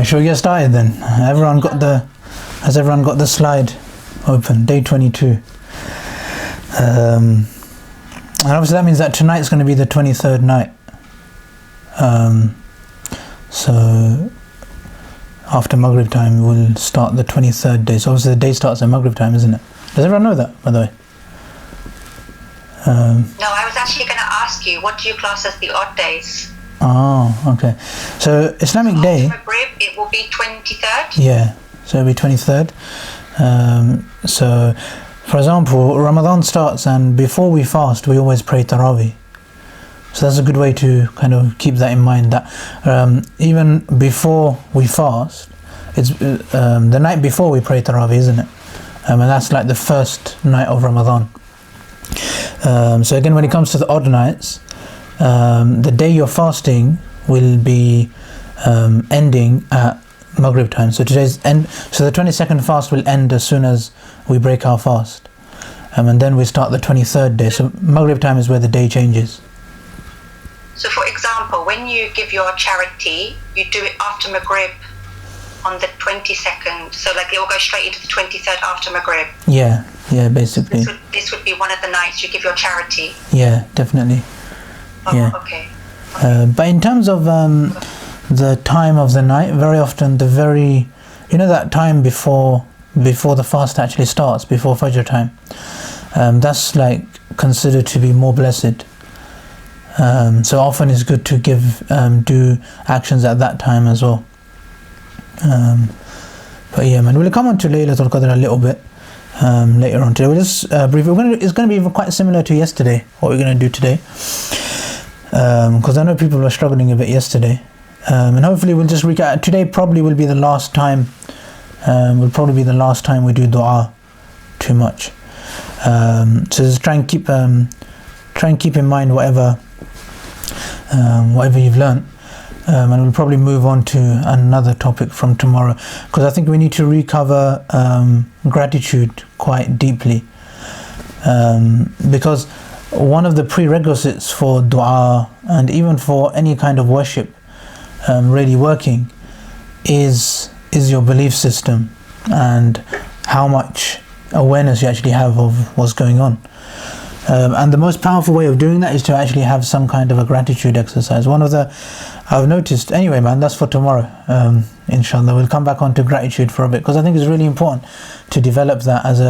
Shall we get started then? Has everyone got the slide open? Day 22. And obviously that means that tonight's going to be the 23rd night. So after Maghrib time we'll start the 23rd day. So obviously the day starts at Maghrib time, isn't it? Does everyone know that, by the way? No, I was actually going to ask you, what do you class as the odd days? Oh, okay. So Islamic day. Maghrib, it will be 23rd? Yeah, so it'll be 23rd. So, for example, Ramadan starts and before we fast, we always pray Tarawih. So that's a good way to kind of keep that in mind, that even before we fast, it's the night before we pray Tarawih, isn't it? And that's like the first night of Ramadan. So again, when it comes to the odd nights, the day you're fasting will be ending at Maghrib time. So so the 22nd fast will end as soon as we break our fast, and then we start the 23rd day. So Maghrib time is where the day changes. So for example, when you give your charity, you do it after Maghrib on the 22nd. So like it will go straight into the 23rd after Maghrib. Yeah, basically. This would be one of the nights you give your charity. Yeah, definitely. Oh, yeah. Okay. But in terms of the time of the night, very often that time before the fast actually starts, before Fajr time, that's like considered to be more blessed. So often it's good to do actions at that time as well. But yeah, man, we'll come on to Laylatul Qadr a little bit later on today. We'll just briefly. It's going to be quite similar to yesterday. What we're going to do today, because I know people were struggling a bit yesterday, and hopefully we'll just recap. Today probably will be the last time. Will probably be the last time we do du'a too much. So just try and keep in mind whatever you've learnt. And we'll probably move on to another topic from tomorrow, because I think we need to recover gratitude quite deeply, because one of the prerequisites for dua and even for any kind of worship really working is your belief system and how much awareness you actually have of what's going on. And the most powerful way of doing that is to actually have some kind of a gratitude exercise. I've noticed, anyway man, that's for tomorrow, inshallah. We'll come back on to gratitude for a bit, because I think it's really important to develop that as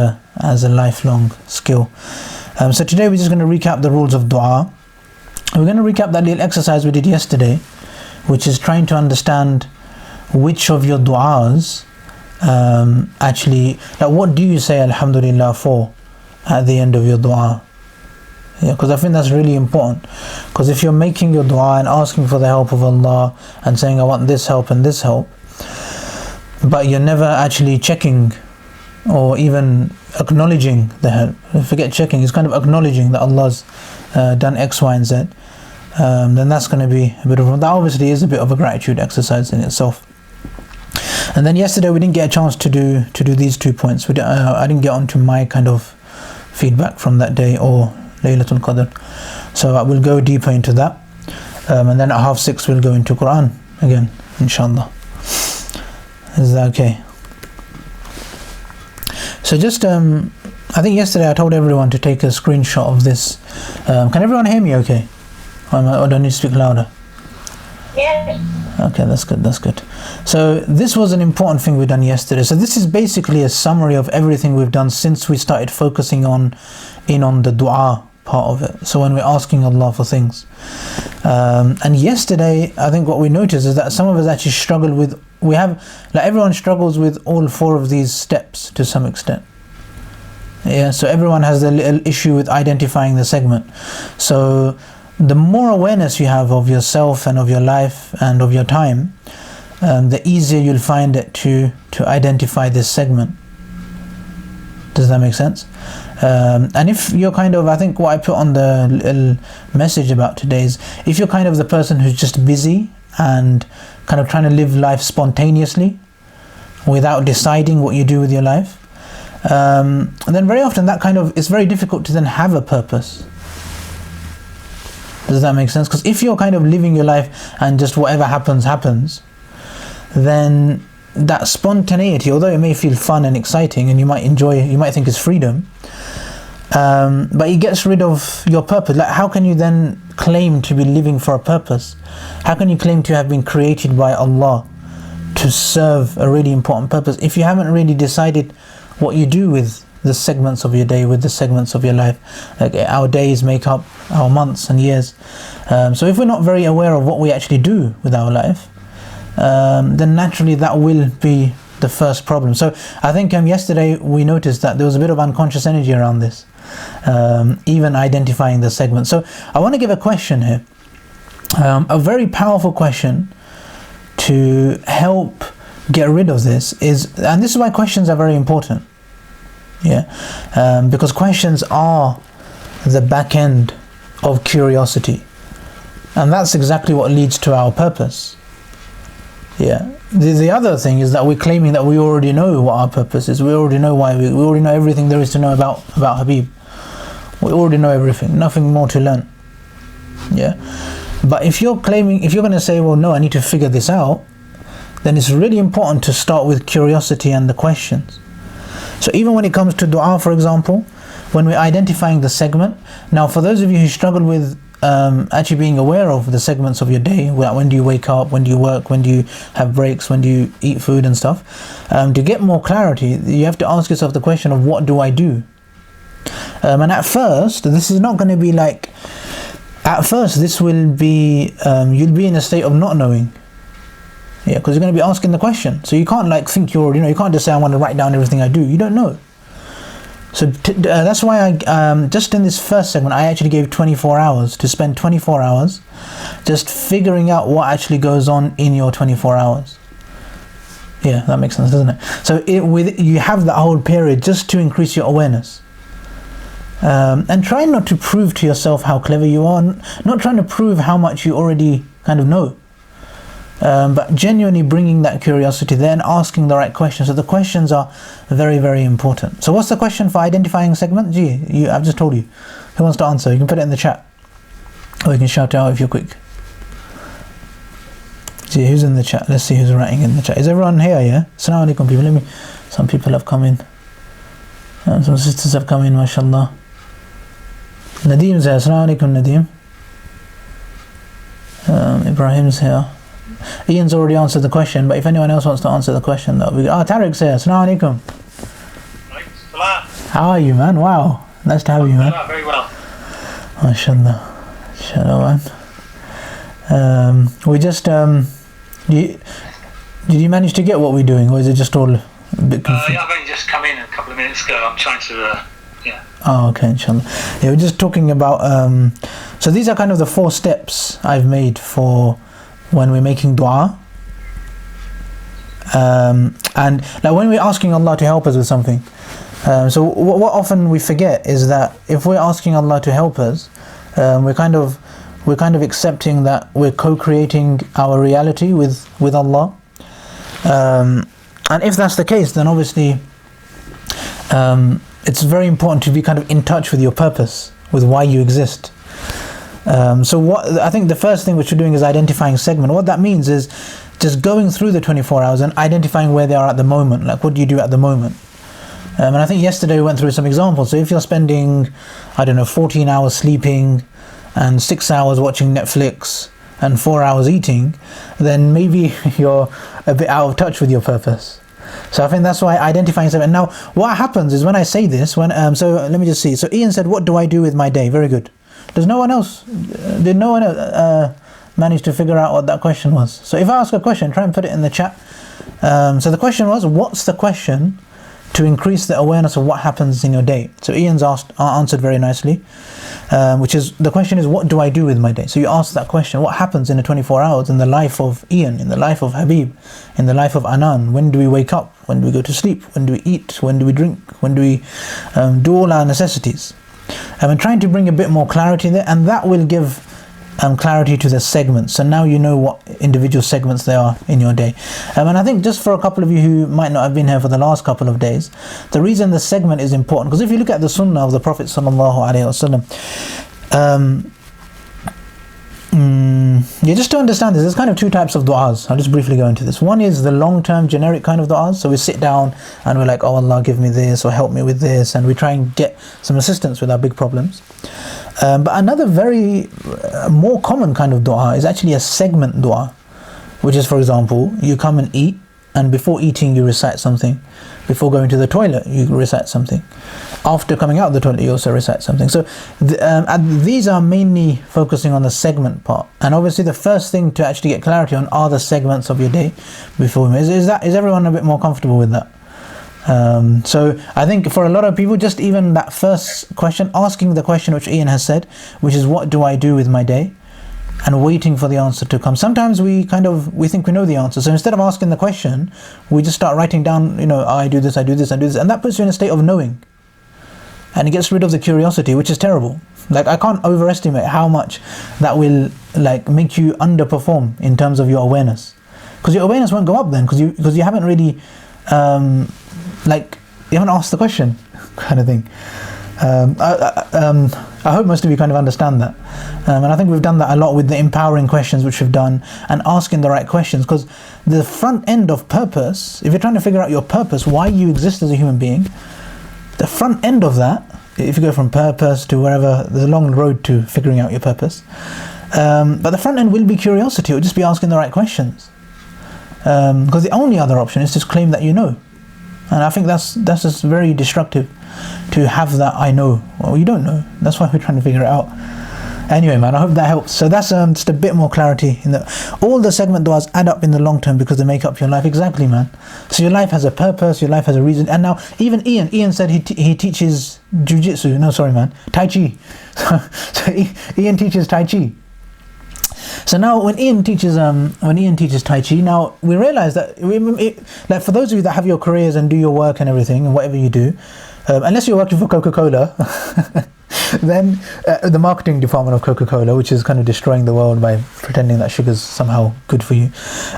a lifelong skill. So today we're just going to recap the rules of dua. We're going to recap that little exercise we did yesterday, which is trying to understand which of your du'as actually, like what do you say alhamdulillah for at the end of your dua? Yeah, because I think that's really important. Because if you're making your dua and asking for the help of Allah and saying I want this help and this help, but you're never actually checking or even acknowledging the help, forget checking, it's kind of acknowledging that Allah's done X, Y and Z, then that's going to be a bit of, that obviously is a bit of a gratitude exercise in itself. And then yesterday we didn't get a chance to do these 2 points. I didn't get onto my kind of feedback from that day or Laylatul Qadr, so I will go deeper into that, and then at 6:30 we'll go into Quran again, inshallah. Is that okay? So just I think yesterday I told everyone to take a screenshot of this. Can everyone hear me okay? Or do I need to speak louder? Yeah. Okay, that's good. So this was an important thing we've done yesterday. So this is basically a summary of everything we've done since we started focusing on the dua part of it. So when we're asking Allah for things, and yesterday I think what we noticed is that some of us actually struggle with. Everyone struggles with all 4 of these steps to some extent. Yeah, so everyone has a little issue with identifying the segment. So the more awareness you have of yourself and of your life and of your time, the easier you'll find it to identify this segment. Does that make sense? And if you're kind of, I think what I put on the little message about today is, if you're kind of the person who's just busy and kind of trying to live life spontaneously without deciding what you do with your life, and then very often that kind of, it's very difficult to then have a purpose. Does that make sense? Because if you're kind of living your life and just whatever happens, then that spontaneity, although it may feel fun and exciting and you might enjoy it, you might think it's freedom, but it gets rid of your purpose. Like, how can you then claim to be living for a purpose? How can you claim to have been created by Allah to serve a really important purpose if you haven't really decided what you do with the segments of your day, with the segments of your life? Like, our days make up our months and years. So if we're not very aware of what we actually do with our life, then naturally that will be the first problem. So I think yesterday we noticed that there was a bit of unconscious energy around this, even identifying the segment. So I want to give a question here, a very powerful question to help get rid of this is, and this is why questions are very important, because questions are the back end of curiosity, and that's exactly what leads to our purpose. The other thing is that we're claiming that we already know what our purpose is. We already know why. We already know everything there is to know about Habib. We already know everything. Nothing more to learn. But if you're claiming, if you're going to say, well, no, I need to figure this out, then it's really important to start with curiosity and the questions. So even when it comes to dua, for example, when we're identifying the segment, now for those of you who struggle with actually being aware of the segments of your day, when do you wake up, when do you work, when do you have breaks, when do you eat food and stuff, to get more clarity, you have to ask yourself the question of what do I do? And at first, this is not going to be like, at first this will be, you'll be in a state of not knowing, because you're going to be asking the question. So you can't like think you already know. You can't just say I want to write down everything I do. You don't know. So that's why I just in this first segment I actually gave 24 hours to spend 24 hours just figuring out what actually goes on in your 24 hours. That makes sense, doesn't it? So you have that whole period just to increase your awareness, and try not to prove to yourself how clever you are, not trying to prove how much you already kind of know, but genuinely bringing that curiosity there and asking the right questions. So the questions are very, very important. So what's the question for identifying segment? I've just told you. Who wants to answer? You can put it in the chat, or you can shout it out if you're quick. Who's in the chat? Let's see who's writing in the chat. Is everyone here? Assalamu alaikum people. Some people have come in. Some sisters have come in, mashallah. Nadeem's here. Assalamu alaikum, Nadeem. Ibrahim's here. Ian's already answered the question, but if anyone else wants to answer the question, that would be... Tariq's here. Assalamu alaikum. How are you, man? Wow. Nice to have you, man. Very well. MashaAllah. Man. We just... did you manage to get what we're doing, or is it just all a bit confusing? I've only just come in a couple of minutes ago. I'm trying to... Oh, okay, inshallah. We're just talking about... so these are kind of the 4 steps I've made for when we're making dua. And like when we're asking Allah to help us with something. So what often we forget is that if we're asking Allah to help us, we're kind of accepting that we're co-creating our reality with Allah. And if that's the case, then obviously it's very important to be kind of in touch with your purpose, with why you exist. So what I think the first thing which you're doing is identifying segment. What that means is just going through the 24 hours and identifying where they are at the moment. Like, what do you do at the moment? And I think yesterday we went through some examples. So if you're spending, 14 hours sleeping and 6 hours watching Netflix and 4 hours eating, then maybe you're a bit out of touch with your purpose. So I think that's why identifying segment. Now, what happens is when I say this, so let me just see. So Ian said, what do I do with my day? Very good. Did no one else manage to figure out what that question was? So if I ask a question, try and put it in the chat. So the question was, what's the question to increase the awareness of what happens in your day? So Ian's answered very nicely, which is, the question is, what do I do with my day? So you ask that question, what happens in the 24 hours in the life of Ian, in the life of Habib, in the life of Anan? When do we wake up? When do we go to sleep? When do we eat? When do we drink? When do we do all our necessities? I'm trying to bring a bit more clarity there, and that will give clarity to the segments. So now you know what individual segments there are in your day. And I think just for a couple of you who might not have been here for the last couple of days, the reason the segment is important, because if you look at the sunnah of the Prophet sallallahu alaihi wasallam, Yeah, just to understand this, there's kind of two types of du'as. I'll just briefly go into this. One is the long-term generic kind of du'as. So we sit down and we're like, oh Allah, give me this, or help me with this, and we try and get some assistance with our big problems. But another very more common kind of du'a is actually a segment du'a, which is, for example, you come and eat, and before eating you recite something. Before going to the toilet you recite something. After coming out of the toilet you also recite something. So these are mainly focusing on the segment part. And obviously the first thing to actually get clarity on are the segments of your day before. Is everyone a bit more comfortable with that? So I think for a lot of people, just even that first question, asking the question which Ian has said, which is what do I do with my day, and waiting for the answer to come. Sometimes we think we know the answer, so instead of asking the question, we just start writing down, I do this, I do this, I do this, and that puts you in a state of knowing, and it gets rid of the curiosity, which is terrible. Like, I can't overestimate how much that will make you underperform in terms of your awareness, because your awareness won't go up then, because you haven't really you haven't asked the question, kind of thing. I hope most of you kind of understand that, and I think we've done that a lot with the empowering questions which we've done, and asking the right questions, because the front end of purpose, if you're trying to figure out your purpose, why you exist as a human being, the front end of that, if you go from purpose to wherever, there's a long road to figuring out your purpose, but the front end will be curiosity. It will just be asking the right questions, because the only other option is to claim that you know, and I think that's just very destructive. To have that I know, well, you don't know. That's why we're trying to figure it out. Anyway, man, I hope that helps. So that's just a bit more clarity in that all the segment du'as add up in the long term because they make up your life. Exactly, man. So your life has a purpose, your life has a reason. And now even Ian said he teaches jujitsu. No, sorry, man, Tai Chi. So Ian teaches Tai Chi. So now when Ian teaches Tai Chi, now we realize that like for those of you that have your careers and do your work and everything and whatever you do, unless you're working for Coca-Cola, then the marketing department of Coca-Cola, which is kind of destroying the world by pretending that sugar's somehow good for you.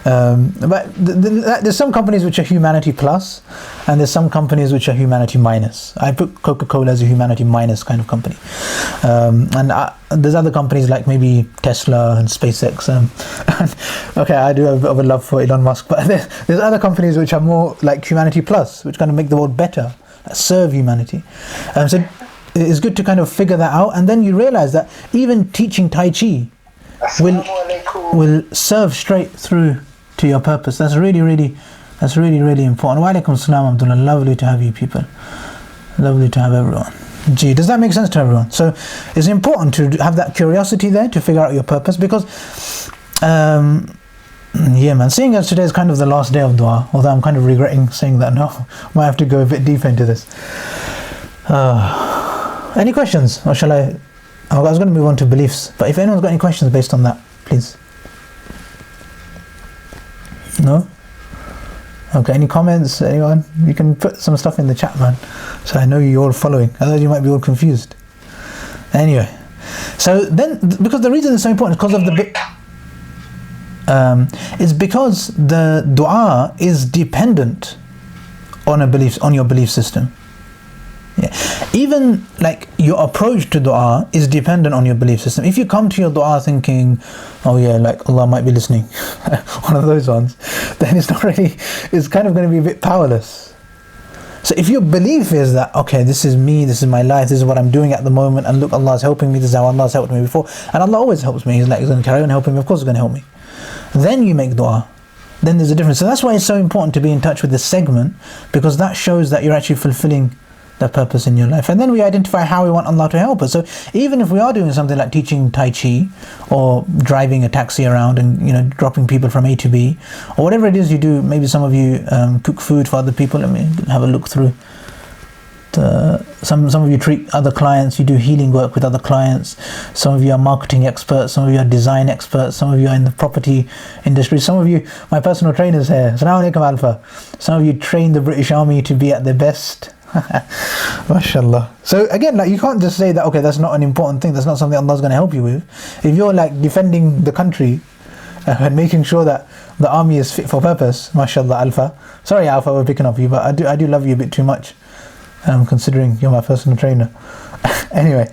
But there's some companies which are humanity plus, and there's some companies which are humanity minus. I put Coca-Cola as a humanity minus kind of company. And there's other companies like maybe Tesla and SpaceX. Okay, I do have a bit of a love for Elon Musk, but there's other companies which are more like humanity plus, which kind of make the world better, serve humanity. So it's good to kind of figure that out, and then you realize that even teaching Tai Chi will serve straight through to your purpose. That's really important. Wa alaikum salam, Abdullah. Lovely to have you people. Lovely to have everyone. Gee, does that make sense to everyone? So it's important to have that curiosity there to figure out your purpose, because yeah, man, seeing as today is kind of the last day of dua, although I'm kind of regretting saying that now. Might have to go a bit deeper into this. Any questions, or shall I was going to move on to beliefs, but if anyone's got any questions based on that, please. No? Okay, any comments, anyone? You can put some stuff in the chat, man, so I know you're all following, otherwise you might be all confused. Anyway, so then, because the reason it's so important is because of it's because the dua is dependent on your belief system. Yeah. Even like your approach to dua is dependent on your belief system. If you come to your dua thinking, oh yeah, like Allah might be listening, one of those ones, then it's kind of going to be a bit powerless. So if your belief is that, okay, this is me, this is my life, this is what I'm doing at the moment, and look, Allah's helping me, this is how Allah's helped me before, and Allah always helps me, He's going to carry on helping me, of course He's going to help me. Then you make dua. Then there's a difference. So that's why it's so important to be in touch with the segment, because that shows that you're actually fulfilling the purpose in your life. And then we identify how we want Allah to help us. So even if we are doing something like teaching Tai Chi, or driving a taxi around and dropping people from A to B, or whatever it is you do, maybe some of you cook food for other people. Let me have a look through. Some of you treat other clients, you do healing work with other clients, some of you are marketing experts, some of you are design experts, some of you are in the property industry, some of you, my personal trainers here, Assalamu alaikum Alpha, some of you train the British Army to be at their best. MashaAllah. So again, like, you can't just say that, okay, that's not an important thing, that's not something Allah's going to help you with. If you're like defending the country and making sure that the army is fit for purpose, MashaAllah Alpha. Sorry Alpha, we're picking up you, but I do love you a bit too much, considering you're my personal trainer. Anyway,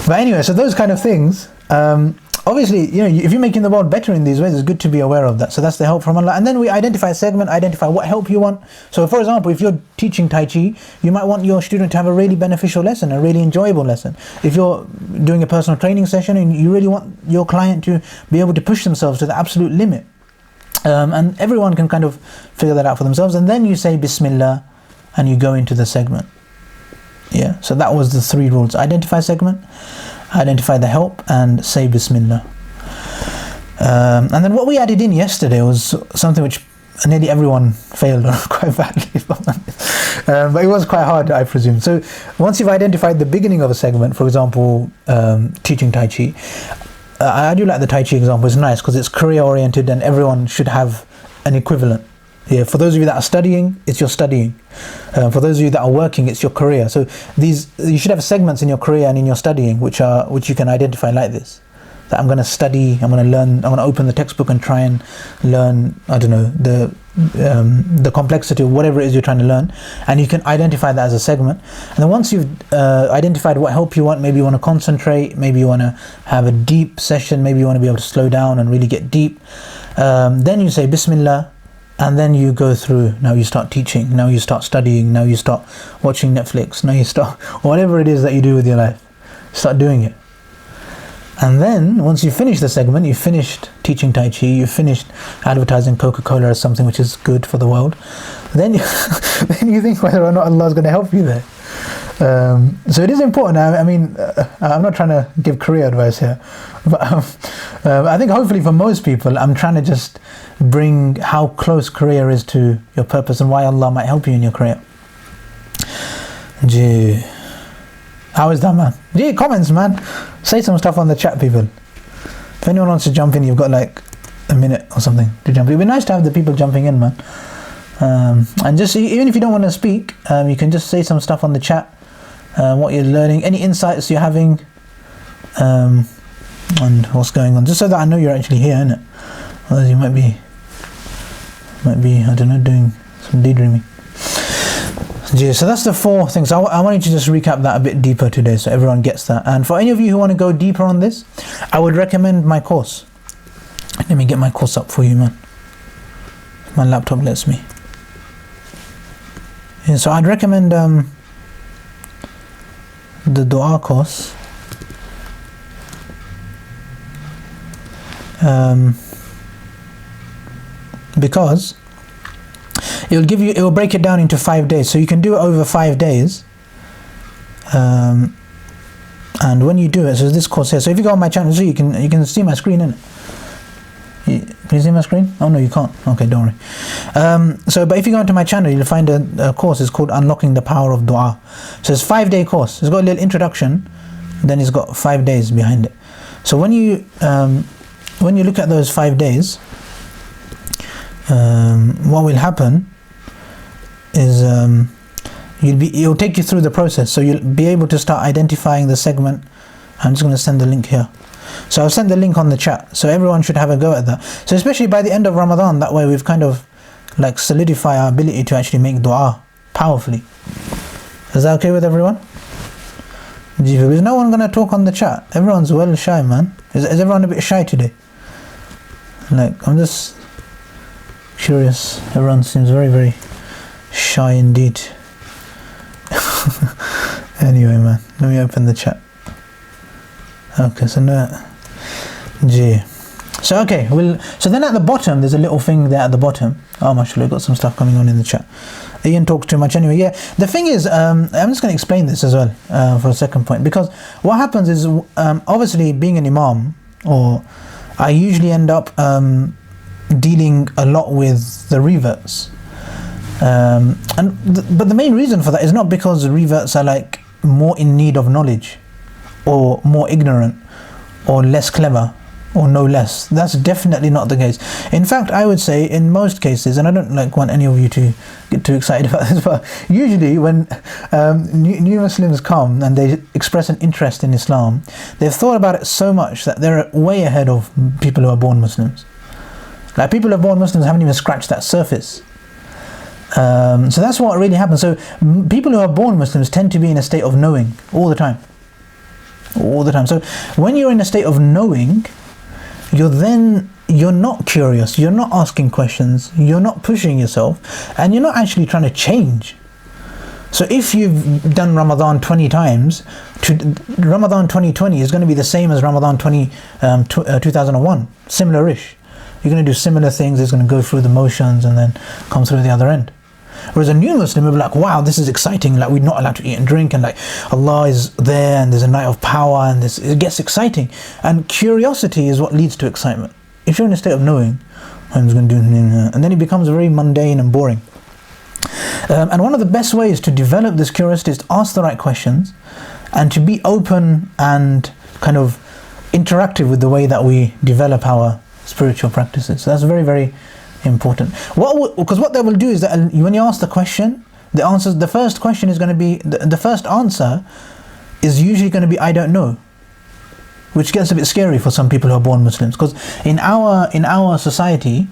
But anyway, so those kind of things, obviously, if you're making the world better in these ways, it's good to be aware of that. So that's the help from Allah. And then we identify a segment, identify what help you want. So for example, if you're teaching Tai Chi, you might want your student to have a really beneficial lesson, a really enjoyable lesson. If you're doing a personal training session and you really want your client to be able to push themselves to the absolute limit, and everyone can kind of figure that out for themselves, and then you say Bismillah and you go into the segment. Yeah, so that was the 3 rules: identify segment, identify the help, and say Bismillah. And then what we added in yesterday was something which nearly everyone failed on quite badly, but it was quite hard, I presume. So once you've identified the beginning of a segment, for example, teaching Tai Chi, I do like the Tai Chi example. It's nice because it's career oriented and everyone should have an equivalent. Yeah, for those of you that are studying, it's your studying. For those of you that are working, it's your career. So you should have segments in your career and in your studying which you can identify like this. That I'm going to study, I'm going to learn, I'm going to open the textbook and try and learn, I don't know, the complexity of whatever it is you're trying to learn, and you can identify that as a segment. And then once you've identified what help you want, maybe you want to concentrate, maybe you want to have a deep session, maybe you want to be able to slow down and really get deep, then you say Bismillah. And then you go through, now you start teaching, now you start studying, now you start watching Netflix, now you start, whatever it is that you do with your life, start doing it. And then, once you finish the segment, you've finished teaching Tai Chi, you've finished advertising Coca-Cola as something which is good for the world, then you think whether or not Allah is going to help you there. So it is important. I mean, I'm not trying to give career advice here, but I think hopefully for most people, I'm trying to just bring how close career is to your purpose and why Allah might help you in your career. Gee, how is that, man? Gee, comments, man. Say some stuff on the chat, people. If anyone wants to jump in, you've got like a minute or something to jump in. It'd be nice to have the people jumping in, man. And just even if you don't want to speak, you can just say some stuff on the chat. What you're learning, any insights you're having, and what's going on, just so that I know you're actually here, innit? Otherwise you might be, I don't know, doing some daydreaming. So that's the 4 things. I wanted to just recap that a bit deeper today so everyone gets that. And for any of you who want to go deeper on this, I would recommend my course. Let me get my course up for you, man. My laptop lets me. Yeah, so I'd recommend the dua course, because it will break it down into 5 days, so you can do it over 5 days. And when you do it, so this course here, so if you go on my channel, so you can see my screen, innit? Can you see my screen? Oh no, you can't. Okay, don't worry. But if you go into my channel, you'll find a course. It's called Unlocking the Power of Dua. So it's a 5-day course. It's got a little introduction, then it's got 5 days behind it. So when you look at those 5 days, what will happen is it'll take you through the process. So you'll be able to start identifying the segment. I'm just going to send the link here. So I'll send the link on the chat, so everyone should have a go at that. So especially by the end of Ramadan, that way we've kind of like solidify our ability to actually make dua powerfully. Is that okay with everyone? Is no one going to talk on the chat? Everyone's well shy, man. Is everyone a bit shy today? Like, I'm just curious. Everyone seems very, very shy indeed. Anyway, man, let me open the chat. Okay, so no, G. So okay, so then at the bottom, there's a little thing there at the bottom. Oh, mashallah, got some stuff coming on in the chat. Ian talks too much anyway. Yeah, the thing is, I'm just going to explain this as well for a second point, because what happens is, obviously being an imam, or I usually end up dealing a lot with the reverts. But the main reason for that is not because the reverts are like more in need of knowledge, or more ignorant, or less clever, or no less. That's definitely not the case. In fact, I would say in most cases, and I don't want any of you to get too excited about this, but usually when new Muslims come and they express an interest in Islam, they've thought about it so much that they're way ahead of people who are born Muslims. Like, people who are born Muslims haven't even scratched that surface. So that's what really happens. So people who are born Muslims tend to be in a state of knowing all the time. all the time. So when you're in a state of knowing, you're not curious, you're not asking questions, you're not pushing yourself, and you're not actually trying to change. So if you've done Ramadan 20 times, Ramadan 2020 is going to be the same as Ramadan 2001, similar-ish. You're going to do similar things, it's going to go through the motions and then come through the other end. Whereas a new Muslim will be like, wow, this is exciting, like we're not allowed to eat and drink, and like Allah is there, and there's a night of power, and it gets exciting. And curiosity is what leads to excitement. If you're in a state of knowing, I'm just going to do, and then it becomes very mundane and boring. And one of the best ways to develop this curiosity is to ask the right questions, and to be open and kind of interactive with the way that we develop our spiritual practices. So that's very, very important. Because what they will do is that when you ask the question, the first question is going to be, the first answer is usually going to be, I don't know, which gets a bit scary for some people who are born Muslims. Because in our society,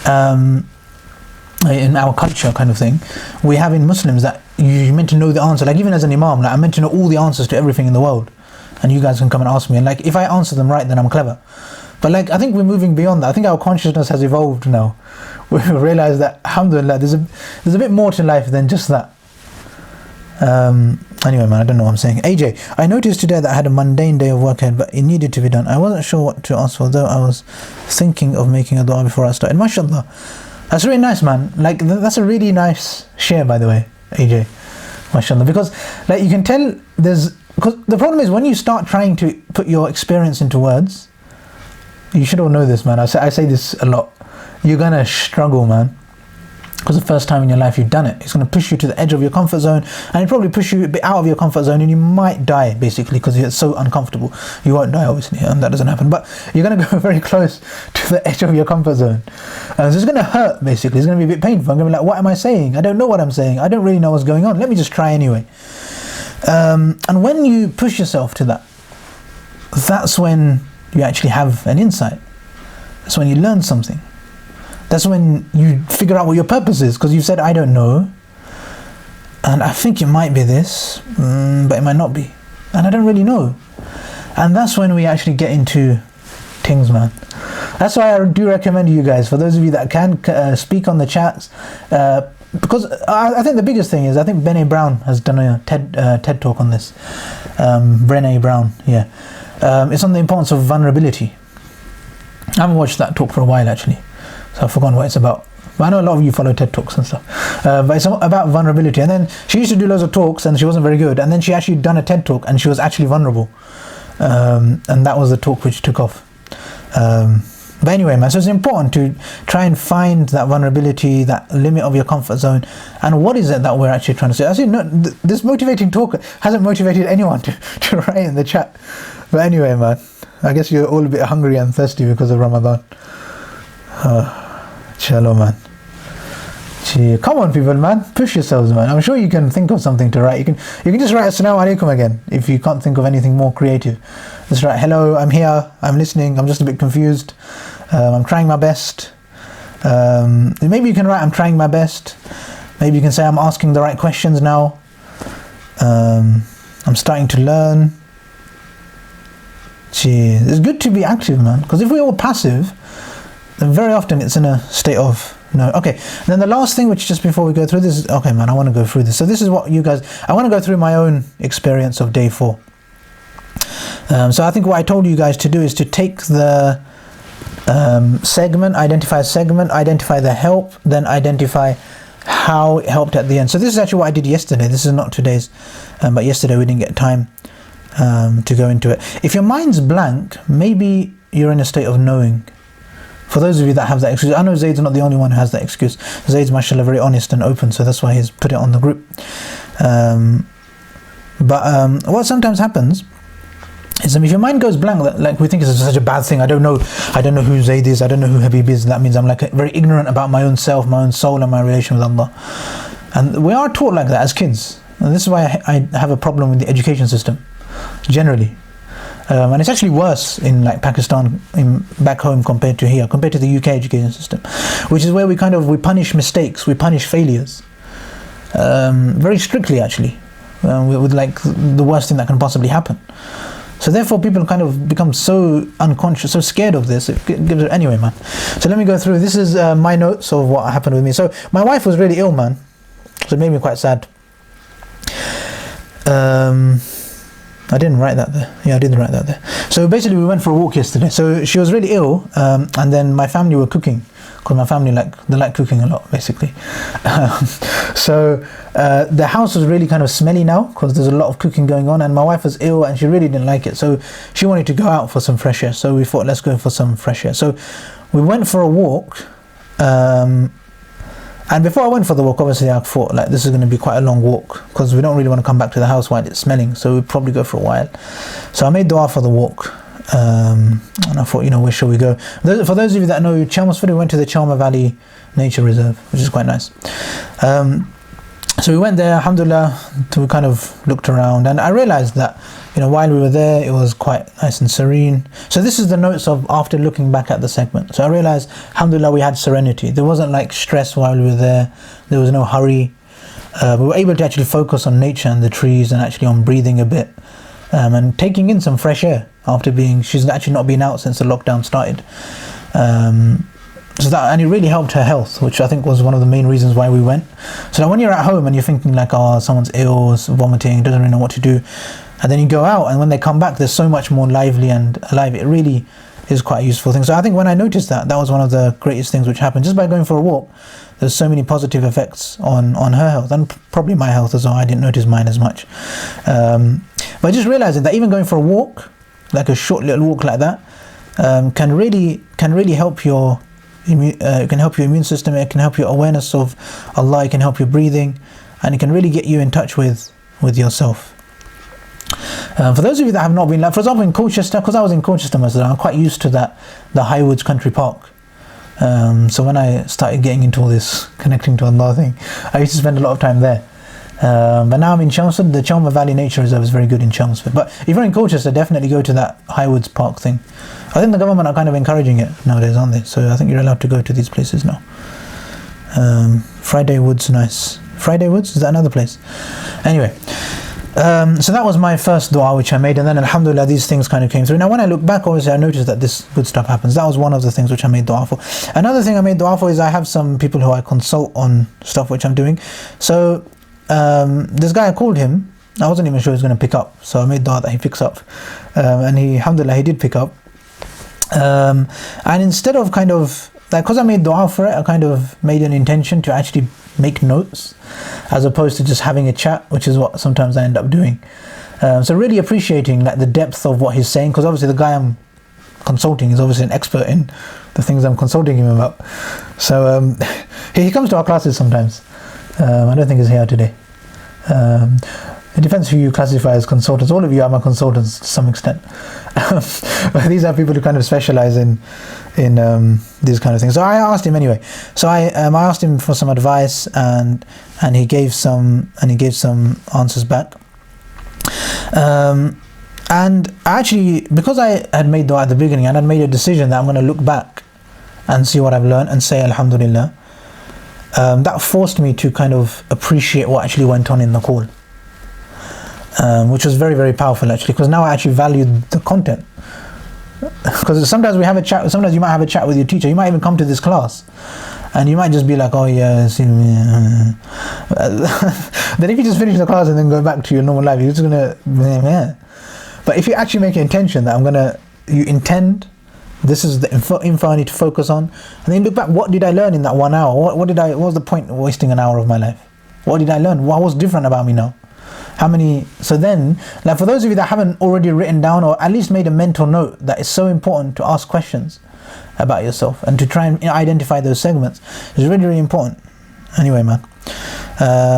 in our culture kind of thing, we have in Muslims that you're meant to know the answer. Like even as an imam, like I'm meant to know all the answers to everything in the world, and you guys can come and ask me, and like if I answer them right, then I'm clever. But like I think we're moving beyond that. I think our consciousness has evolved now. We realize that, alhamdulillah, there's a bit more to life than just that. Anyway, man, I don't know what I'm saying. AJ, I noticed today that I had a mundane day of work ahead, but it needed to be done. I wasn't sure what to ask for, though I was thinking of making a dua before I started. MashaAllah. That's really nice, man. Like that's a really nice share, by the way, AJ. MashaAllah. Because like you can tell because the problem is when you start trying to put your experience into words, you should all know this, man. I say this a lot. You're gonna struggle, man. Because the first time in your life you've done it, it's going to push you to the edge of your comfort zone, and it probably push you a bit out of your comfort zone, and you might die basically because it's so uncomfortable. You won't die obviously, and that doesn't happen, but you're going to go very close to the edge of your comfort zone, and it's going to hurt basically. It's going to be a bit painful. I'm going to be like, what am I saying? I don't know what I'm saying. I don't really know what's going on. Let me just try anyway. And when you push yourself to that, that's when you actually have an insight. That's when you learn something. That's when you figure out what your purpose is, because you've said, I don't know, and I think it might be this, but it might not be, and I don't really know. And that's when we actually get into things, man. That's why I do recommend you guys, for those of you that can speak on the chats, because I think the biggest thing is, I think Brené Brown has done a TED talk on this. Brené Brown, yeah. It's on the importance of vulnerability. I haven't watched that talk for a while actually. So I've forgotten what it's about. But I know a lot of you follow TED Talks and stuff. But it's about vulnerability. And then she used to do loads of talks and she wasn't very good. And then she actually done a TED Talk and she was actually vulnerable. And that was the talk which took off. But anyway, man, so it's important to try and find that vulnerability, that limit of your comfort zone. And what is it that we're actually trying to say? I see, no, this motivating talk hasn't motivated anyone to write in the chat. But anyway, man, I guess you're all a bit hungry and thirsty because of Ramadan. Chalo, man. Gee, come on people, man, push yourselves, man. I'm sure you can think of something to write. You can just write Assalamu alaikum again if you can't think of anything more creative. Just write, hello, I'm here, I'm listening, I'm just a bit confused, I'm trying my best. Maybe you can write, I'm trying my best. Maybe you can say, I'm asking the right questions now. I'm starting to learn. Gee, it's good to be active, man, because if we're all passive, then very often it's in a state of no. Okay, and then the last thing, which just before we go through this is, okay man, I want to go through this. So this is what you guys, I want to go through my own experience of day 4. So I think what I told you guys to do is to take the segment, identify the help, then identify how it helped at the end. So this is actually what I did yesterday. This is not today's, but yesterday we didn't get time to go into it. If your mind's blank, maybe you're in a state of knowing. For those of you that have that excuse, I know Zayd's not the only one who has that excuse. Zayd's mashallah very honest and open, so that's why he's put it on the group. But what sometimes happens is if your mind goes blank, like we think it's such a bad thing. I don't know who Zayd is, I don't know who Habib is. That means I'm like very ignorant about my own self, my own soul, and my relation with Allah. And we are taught like that as kids. And this is why I have a problem with the education system, generally. And it's actually worse in like Pakistan, back home, compared to here, compared to the UK education system, which is where we punish mistakes, we punish failures, very strictly actually, with like the worst thing that can possibly happen. So therefore people kind of become so unconscious, so scared of this. It gives it anyway, man. So let me go through. This is my notes of what happened with me. So my wife was really ill, man. So it made me quite sad. I didn't write that there. Yeah, I didn't write that there. So basically we went for a walk yesterday. So she was really ill, and then my family were cooking, because my family they like cooking a lot, basically. So the house was really kind of smelly now, because there's a lot of cooking going on, and my wife was ill and she really didn't like it. So she wanted to go out for some fresh air. So we thought, let's go for some fresh air. So we went for a walk. And before I went for the walk, obviously I thought like this is going to be quite a long walk, because we don't really want to come back to the house while it's smelling, so we'd probably go for a while. So I made dua for the walk, and I thought, you know, where shall we go? For those of you that know Chelmsford, we went to the Chelmer Valley Nature Reserve, which is quite nice. So we went there, alhamdulillah, we kind of looked around, and I realized that, you know, while we were there, it was quite nice and serene. So this is the notes of after looking back at the segment. So I realized, alhamdulillah, we had serenity. There wasn't like stress while we were there. There was no hurry. We were able to actually focus on nature and the trees, and actually on breathing a bit, and taking in some fresh air after she's actually not been out since the lockdown started. And it really helped her health, which I think was one of the main reasons why we went. So that when you're at home and you're thinking like, oh, someone's ill, vomiting, doesn't really know what to do, and then you go out, and when they come back, they're so much more lively and alive. It really is quite a useful thing. So I think when I noticed that was one of the greatest things which happened. Just by going for a walk, there's so many positive effects on her health, and probably my health as well. I didn't notice mine as much. But just realizing that even going for a walk, like a short little walk like that, can really help your it can help your immune system. It can help your awareness of Allah. It can help your breathing, and it can really get you in touch with yourself. For those of you that have not been, like for example in Colchester, because I was in Colchester most of the time, I'm quite used to the Highwoods Country Park. So when I started getting into all this connecting to Allah thing, I used to spend a lot of time there. But now I'm in Chelmsford. The Chelmer Valley Nature Reserve is very good in Chelmsford. But if you're in Colchester, definitely go to that Highwoods Park thing. I think the government are kind of encouraging it nowadays, aren't they? So I think you're allowed to go to these places now. Friday Woods, nice. Friday Woods, is that another place? Anyway, so that was my first dua which I made, and then alhamdulillah these things kind of came through. Now when I look back, obviously I noticed that this good stuff happens. That was one of the things which I made dua for. Another thing I made dua for is I have some people who I consult on stuff which I'm doing. So this guy, I called him. I wasn't even sure he was going to pick up, so I made dua that he picks up, and alhamdulillah he did pick up. And instead of kind of like, because I made dua for it, I kind of made an intention to actually make notes as opposed to just having a chat, which is what sometimes I end up doing. So really appreciating like the depth of what he's saying, because obviously the guy I'm consulting is obviously an expert in the things I'm consulting him about. So he comes to our classes sometimes. I don't think he's here today. It depends who you classify as consultants. All of you are my consultants to some extent. But these are people who kind of specialize in these kind of things. So I asked him anyway. So I asked him for some advice, and he gave some answers back. And actually, because I had made dua at the beginning, and I'd made a decision that I'm going to look back and see what I've learned and say alhamdulillah, that forced me to kind of appreciate what actually went on in the call. Which was very, very powerful actually, because now I actually valued the content. Because sometimes we have a chat, sometimes you might have a chat with your teacher, you might even come to this class and you might just be like, oh yeah, then if you just finish the class and then go back to your normal life, you're just gonna, yeah. But if you actually make an intention that you intend, this is the info I need to focus on, and then look back, what did I learn in that 1 hour? What was the point of wasting an hour of my life? What did I learn? What was different about me now? So then, like for those of you that haven't already written down or at least made a mental note, that it's so important to ask questions about yourself and to try and identify those segments. It's really, really important. Anyway, man.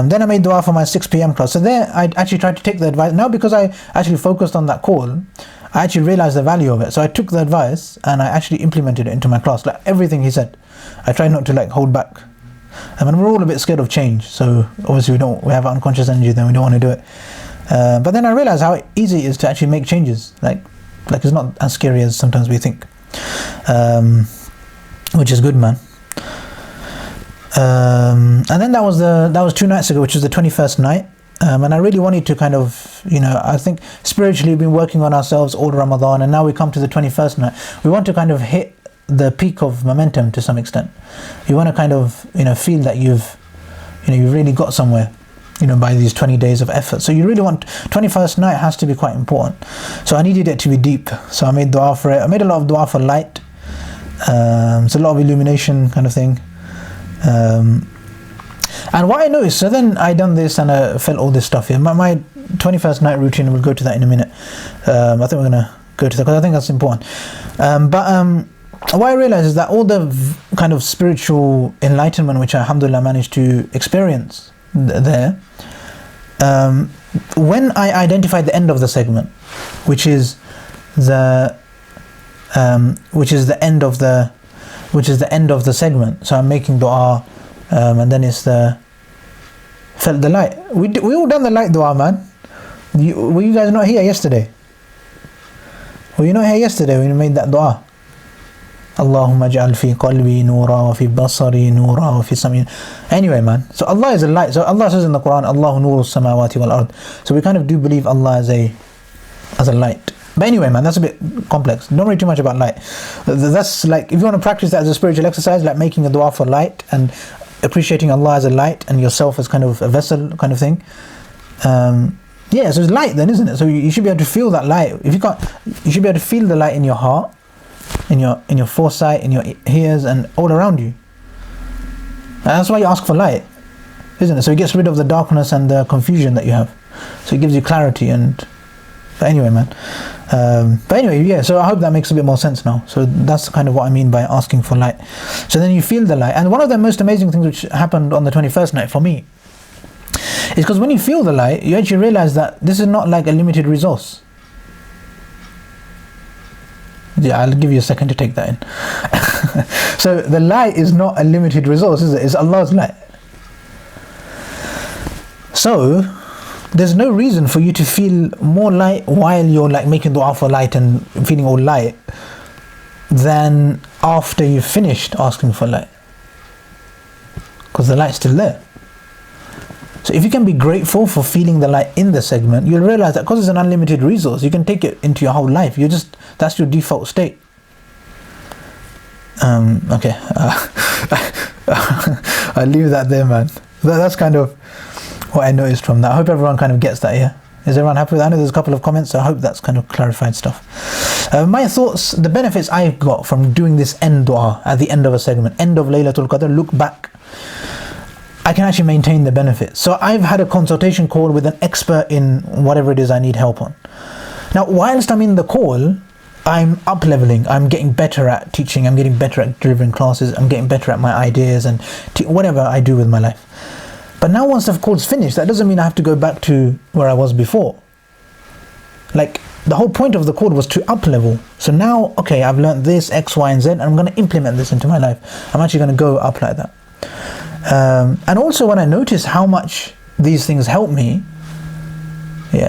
Then I made dua for my 6 p.m. class. So there, I actually tried to take the advice. Now because I actually focused on that call, I actually realized the value of it. So I took the advice and I actually implemented it into my class. Like everything he said, I tried not to like hold back. I mean, we're all a bit scared of change, so obviously we have unconscious energy, then we don't want to do it. But then I realized how easy it is to actually make changes. Like it's not as scary as sometimes we think, which is good, man. And then that was 2 nights ago, which was the 21st night. And I really wanted to kind of, I think spiritually we've been working on ourselves all Ramadan, and now we come to the 21st night. We want to kind of hit the peak of momentum to some extent. You want to kind of, feel that you've really got somewhere, by these 20 days of effort. So you really want, 21st night has to be quite important. So I needed it to be deep. So I made dua for it. I made a lot of dua for light. It's a lot of illumination kind of thing. And what I noticed, so then I done this and I felt all this stuff here. My 21st night routine, we'll go to that in a minute. I think we're going to go to that because I think that's important. But what I realized is that all the kind of spiritual enlightenment which I, alhamdulillah, managed to experience there, when I identified the end of the segment, which is the end of the segment. So I'm making dua, and then it's felt the light. We all done the light dua, man. Were you guys not here yesterday? Were you not here yesterday when you made that dua? Allahumma ja'al fi qalbi nura wa fi basari nura wa fi sam'i. Anyway, man, so Allah is a light. So Allah says in the Quran, Allahu nuru samawati wal ard. So we kind of do believe Allah as a light. But anyway, man, that's a bit complex. Don't worry too much about light. That's like, if you want to practice that as a spiritual exercise, like making a dua for light and appreciating Allah as a light and yourself as kind of a vessel kind of thing. Yeah, so it's light then, isn't it? So you should be able to feel that light. If you can't, you should be able to feel the light in your heart, in your foresight, in your ears, and all around you. And that's why you ask for light, isn't it? So it gets rid of the darkness and the confusion that you have. So it gives you clarity. But anyway, man. But anyway, yeah. So I hope that makes a bit more sense now. So that's kind of what I mean by asking for light. So then you feel the light. And one of the most amazing things which happened on the 21st night for me is because when you feel the light, you actually realize that this is not like a limited resource. Yeah, I'll give you a second to take that in. So the light is not a limited resource, is it? It's Allah's light. So there's no reason for you to feel more light while you're like making dua for light and feeling all light than after you've finished asking for light, because the light's still there. So if you can be grateful for feeling the light in the segment, you'll realize that because it's an unlimited resource, you can take it into your whole life. That's your default state. Okay. I'll leave that there, man. That's kind of what I noticed from that. I hope everyone kind of gets that, yeah? Is everyone happy with that? I know there's a couple of comments, so I hope that's kind of clarified stuff. My thoughts, the benefits I've got from doing this end dua at the end of a segment, end of Laylatul Qadr, look back, I can actually maintain the benefits. So I've had a consultation call with an expert in whatever it is I need help on. Now, whilst I'm in the call, I'm up-leveling, I'm getting better at teaching, I'm getting better at delivering classes, I'm getting better at my ideas and whatever I do with my life. But now once the call's finished, that doesn't mean I have to go back to where I was before. Like, the whole point of the call was to up-level. So now, okay, I've learned this, X, Y, and Z, and I'm going to implement this into my life. I'm actually going to go up like that. And also when I notice how much these things help me,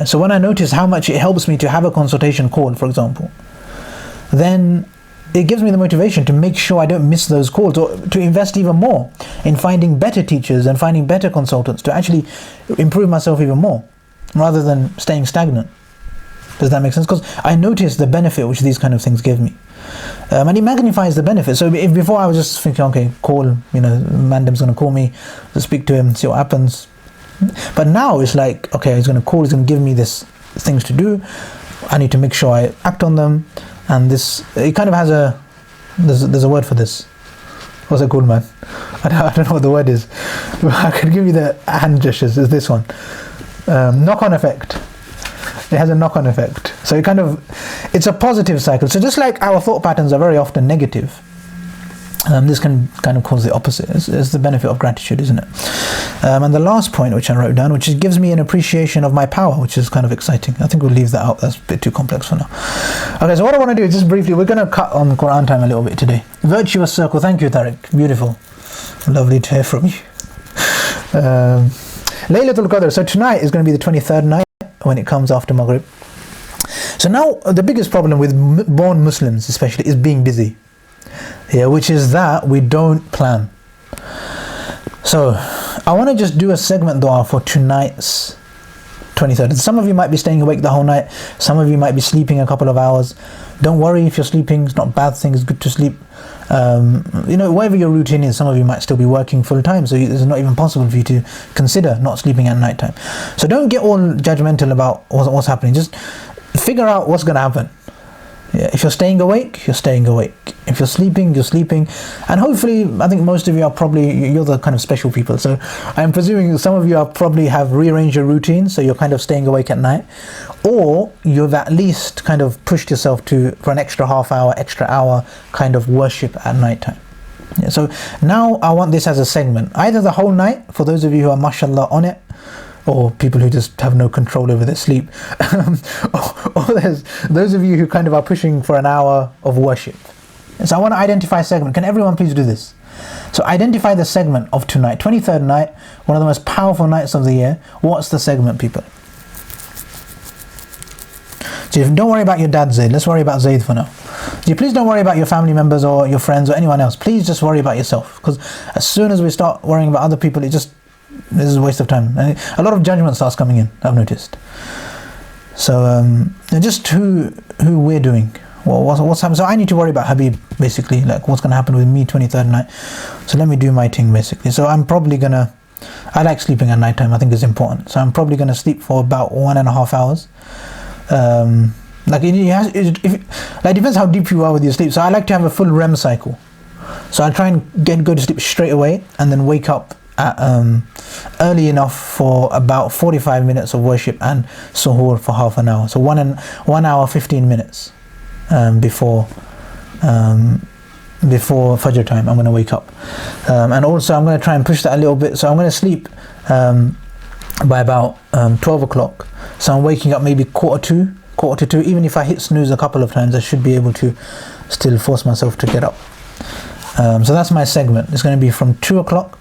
so when I notice how much it helps me to have a consultation call, for example, then it gives me the motivation to make sure I don't miss those calls, or to invest even more in finding better teachers and finding better consultants to actually improve myself even more, rather than staying stagnant. Does that make sense? Because I notice the benefit which these kind of things give me. And it magnifies the benefit. So if before I was just thinking, okay, call, Mandem's going to call me, to speak to him, see what happens. But now it's like, okay, he's going to call, he's going to give me this things to do. I need to make sure I act on them. And this, it kind of has there's a word for this. What's it called, man? I don't know what the word is. I could give you the hand gestures. Is this one. Knock-on effect. It has a knock-on effect. So it's a positive cycle. So just like our thought patterns are very often negative, this can kind of cause the opposite. It's the benefit of gratitude, isn't it? And the last point which I wrote down, which gives me an appreciation of my power, which is kind of exciting. I think we'll leave that out. That's a bit too complex for now. Okay, so what I want to do is just briefly, we're going to cut on Quran time a little bit today. Virtuous circle. Thank you, Tariq. Beautiful. Lovely to hear from you. Laylatul Qadr. So tonight is going to be the 23rd night, when it comes after Maghrib. So now the biggest problem with born Muslims especially is being busy, which is that we don't plan. So I want to just do a segment dua for tonight's 23rd. Some of you might be staying awake the whole night. Some of you might be sleeping a couple of hours. Don't worry if you're sleeping. It's not a bad thing. It's good to sleep. Whatever your routine is, some of you might still be working full time, so it's not even possible for you to consider not sleeping at night time. So don't get all judgmental about what's happening. Just figure out what's going to happen. Yeah, if you're staying awake, you're staying awake. If you're sleeping, you're sleeping. And hopefully, I think most of you you're the kind of special people. So I'm presuming some of you probably have rearranged your routine, so you're kind of staying awake at night. Or you've at least kind of pushed yourself for an extra half hour, extra hour kind of worship at night time. Yeah, so now I want this as a segment. Either the whole night, for those of you who are mashallah on it, or people who just have no control over their sleep, or there's those of you who kind of are pushing for an hour of worship. So I want to identify a segment. Can everyone please do this? So identify the segment of tonight, 23rd night, one of the most powerful nights of the year. What's the segment, people? So don't worry about your dad, Zayd. Let's worry about Zayd for now. So please don't worry about your family members or your friends or anyone else. Please just worry about yourself, because as soon as we start worrying about other people, this is a waste of time. And a lot of judgment starts coming in, I've noticed. So just who we're doing. Well, what's happening? So I need to worry about Habib, basically, like what's going to happen with me 23rd night. So let me do my thing, basically. So I'm probably going to, I like sleeping at night time. I think it's important. So I'm probably going to sleep for about 1.5 hours. It depends how deep you are with your sleep. So I like to have a full REM cycle. So I try and go to sleep straight away and then wake up at early enough for about 45 minutes of worship and suhoor for half an hour. So 1 hour 15 minutes before Fajr time I'm going to wake up, and also I'm going to try and push that a little bit. So I'm going to sleep by about 12 o'clock. So I'm waking up maybe quarter to two. Even if I hit snooze a couple of times, I should be able to still force myself to get up. So that's my segment. It's going to be from 2 o'clock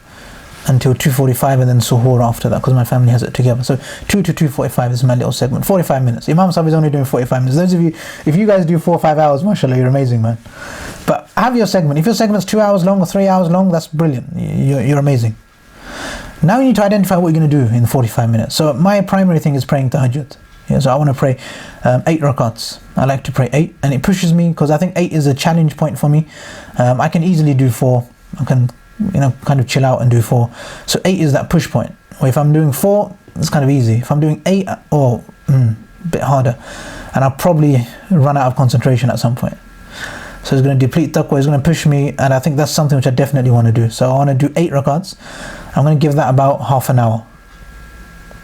until 2:45, and then suhoor after that, because my family has it together. So 2 to 2:45 is my little segment. 45 minutes. Imam Sahib is only doing 45 minutes. Those of you, if you guys do 4 or 5 hours, mashallah, you're amazing, man. But have your segment. If your segment's 2 hours long or 3 hours long, that's brilliant. You're amazing. Now you need to identify what you're going to do in 45 minutes. So my primary thing is praying tahajjud. Yeah, so I want to pray 8 rakats. I like to pray 8, and it pushes me because I think 8 is a challenge point for me. I can easily do 4. I can kind of chill out and do 4. So 8 is that push point. Or if I'm doing 4, it's kind of easy. If I'm doing 8, a bit harder, and I'll probably run out of concentration at some point. So it's going to deplete taqwa, it's going to push me, and I think that's something which I definitely want to do. So I want to do 8 rakats. I'm going to give that about half an hour.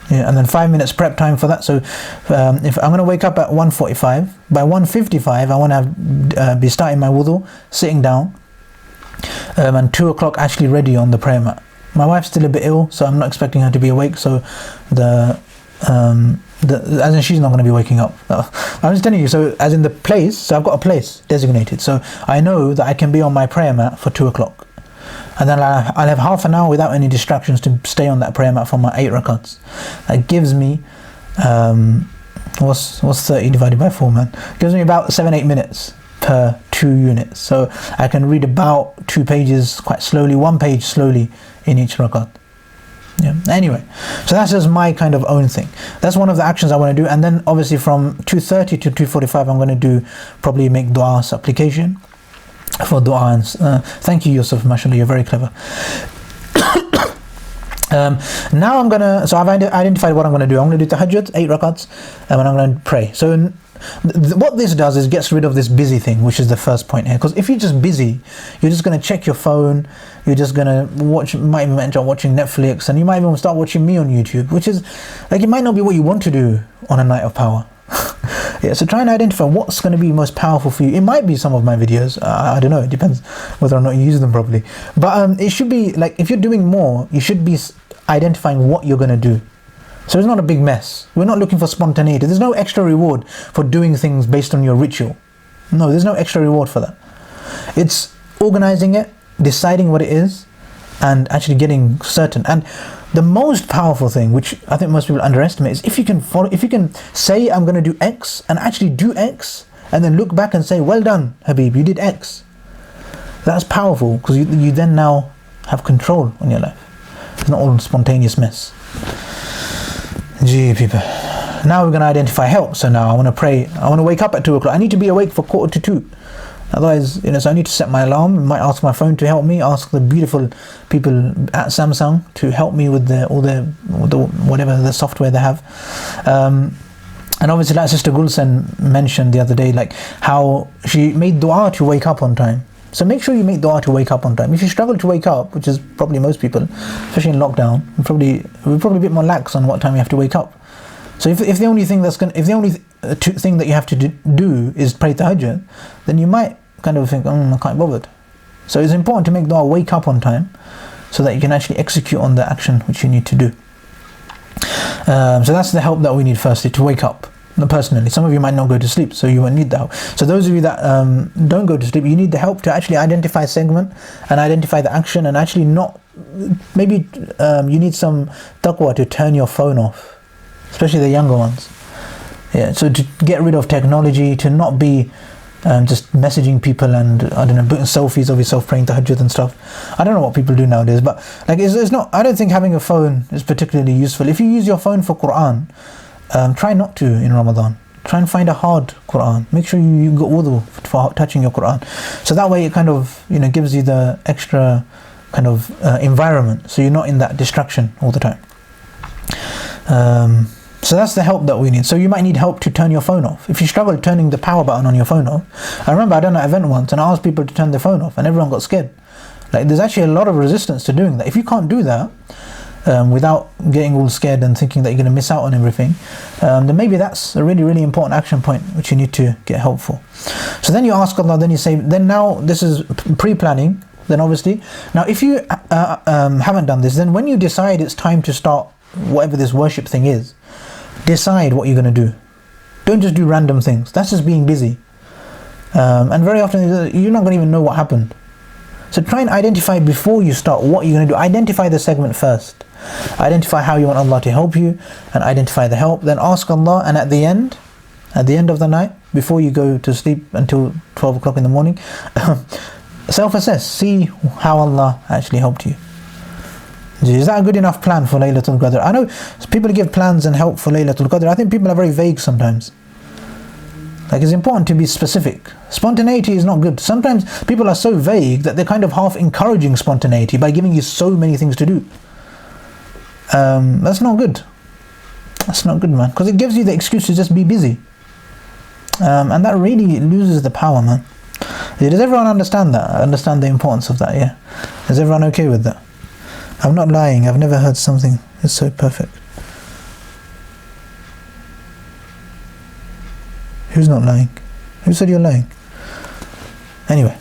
Yeah, and then 5 minutes prep time for that. So if I'm going to wake up at 1:45, by 1:55 I want to be starting my wudu, sitting down, and 2 o'clock actually ready on the prayer mat. My wife's still a bit ill, so I'm not expecting her to be awake. So as in she's not going to be waking up. I'm just telling you. So as in the place, so I've got a place designated. So I know that I can be on my prayer mat for 2 o'clock. And then I'll have half an hour without any distractions to stay on that prayer mat for my 8 rakats. That gives me, what's 30 divided by 4, man? Gives me about 7-8 minutes per 2 units. So I can read about 2 pages quite slowly, 1 page slowly in each rakat. Yeah. Anyway, so that's just my kind of own thing. That's one of the actions I want to do. And then obviously from 2:30 to 2:45 I'm going to probably make dua supplication for dua. And thank you, Yusuf, mashallah, you're very clever. Now so I've identified what I'm going to do. I'm going to do tahajjud, 8 rakats, and I'm going to pray. So what this does is gets rid of this busy thing, which is the first point here. Because if you're just busy, you're just going to check your phone, you're just going to might even end up watching Netflix, and you might even start watching me on YouTube, which is like, it might not be what you want to do on a night of power. Yeah, so try and identify what's going to be most powerful for you. It might be some of my videos, I don't know, it depends whether or not you use them properly. But it should be like, if you're doing more, you should be identifying what you're going to do. So it's not a big mess. We're not looking for spontaneity. There's no extra reward for doing things based on your ritual. No, there's no extra reward for that. It's organizing it, deciding what it is, and actually getting certain. And the most powerful thing, which I think most people underestimate, is if you can say I'm going to do X and actually do X, and then look back and say, well done, Habib, you did X. That's powerful, because you then now have control on your life. It's not all spontaneous mess. Gee, people. Now we're going to identify help. So now I want to pray. I want to wake up at 2 o'clock. I need to be awake for 1:45. Otherwise, so I need to set my alarm. I might ask my phone to help me. Ask the beautiful people at Samsung to help me with all the whatever the software they have. And obviously, like Sister Gulsen mentioned the other day, like how she made dua to wake up on time. So make sure you make dua to wake up on time. If you struggle to wake up, which is probably most people, especially in lockdown, we're probably a bit more lax on what time you have to wake up. So if the only thing thing that you have to do is pray tahajjud, then you might kind of think, I can't be bothered. So it's important to make dua, wake up on time, so that you can actually execute on the action which you need to do. So that's the help that we need firstly, to wake up. Personally, some of you might not go to sleep, so you won't need the help. So those of you that don't go to sleep, you need the help to actually identify segment and identify the action, and actually maybe you need some taqwa to turn your phone off, especially the younger ones. Yeah, so to get rid of technology, to not be just messaging people and putting selfies of yourself praying tahajjud and stuff. I don't know what people do nowadays, but like it's not. I don't think having a phone is particularly useful. If you use your phone for Quran, try not to in Ramadan. Try and find a hard Quran. Make sure you got wudu for touching your Quran. So that way it kind of gives you the extra kind of environment, so you're not in that distraction all the time. So that's the help that we need. So you might need help to turn your phone off. If you struggle turning the power button on your phone off, I remember I done an event once and I asked people to turn their phone off and everyone got scared. Like there's actually a lot of resistance to doing that. If you can't do that without getting all scared and thinking that you're going to miss out on everything, then maybe that's a really, really important action point which you need to get help for. So then you ask Allah, then you say, then now this is pre-planning, then obviously. Now if you haven't done this, then when you decide it's time to start whatever this worship thing is, decide what you're going to do. Don't just do random things. That's just being busy. And very often you're not going to even know what happened. So try and identify before you start what you're going to do. Identify the segment first. Identify how you want Allah to help you, and identify the help. Then ask Allah, and at the end of the night, before you go to sleep until 12 o'clock in the morning, self-assess. See how Allah actually helped you. Is that a good enough plan for Laylatul Qadr? I know people give plans and help for Laylatul Qadr. I think people are very vague sometimes. Like it's important to be specific. Spontaneity is not good. Sometimes people are so vague that they're kind of half encouraging spontaneity by giving you so many things to do. That's not good. That's not good, man. Because it gives you the excuse to just be busy. And that really loses the power, man. Does everyone understand that? Understand the importance of that, yeah? Is everyone okay with that? I'm not lying. I've never heard something that's so perfect. Who's not lying? Who said you're lying? Anyway,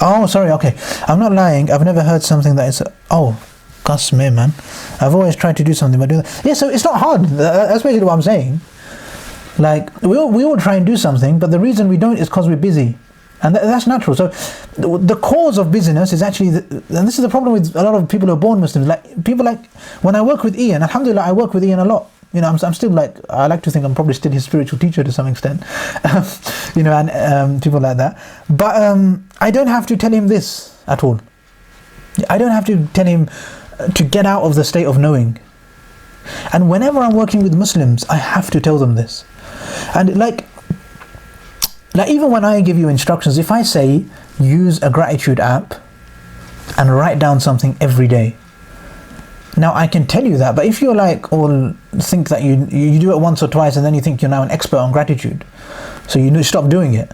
oh, sorry, okay. I'm not lying. I've never heard something that is... Gus, man. I've always tried to do something by doing that. Yeah, so it's not hard. That's basically what I'm saying. Like, we all try and do something, but the reason we don't is because we're busy. And that's natural. So the cause of busyness is actually, and this is the problem with a lot of people who are born Muslims. Like people when I work with Ian, alhamdulillah, I work with Ian a lot. I'm still I like to think I'm probably still his spiritual teacher to some extent. And people like that. But I don't have to tell him this at all. I don't have to tell him to get out of the state of knowing. And whenever I'm working with Muslims, I have to tell them this. And like even when I give you instructions, if I say use a gratitude app and write down something every day, now I can tell you that, but if you're all think that you do it once or twice and then you think you're now an expert on gratitude, so you stop doing it,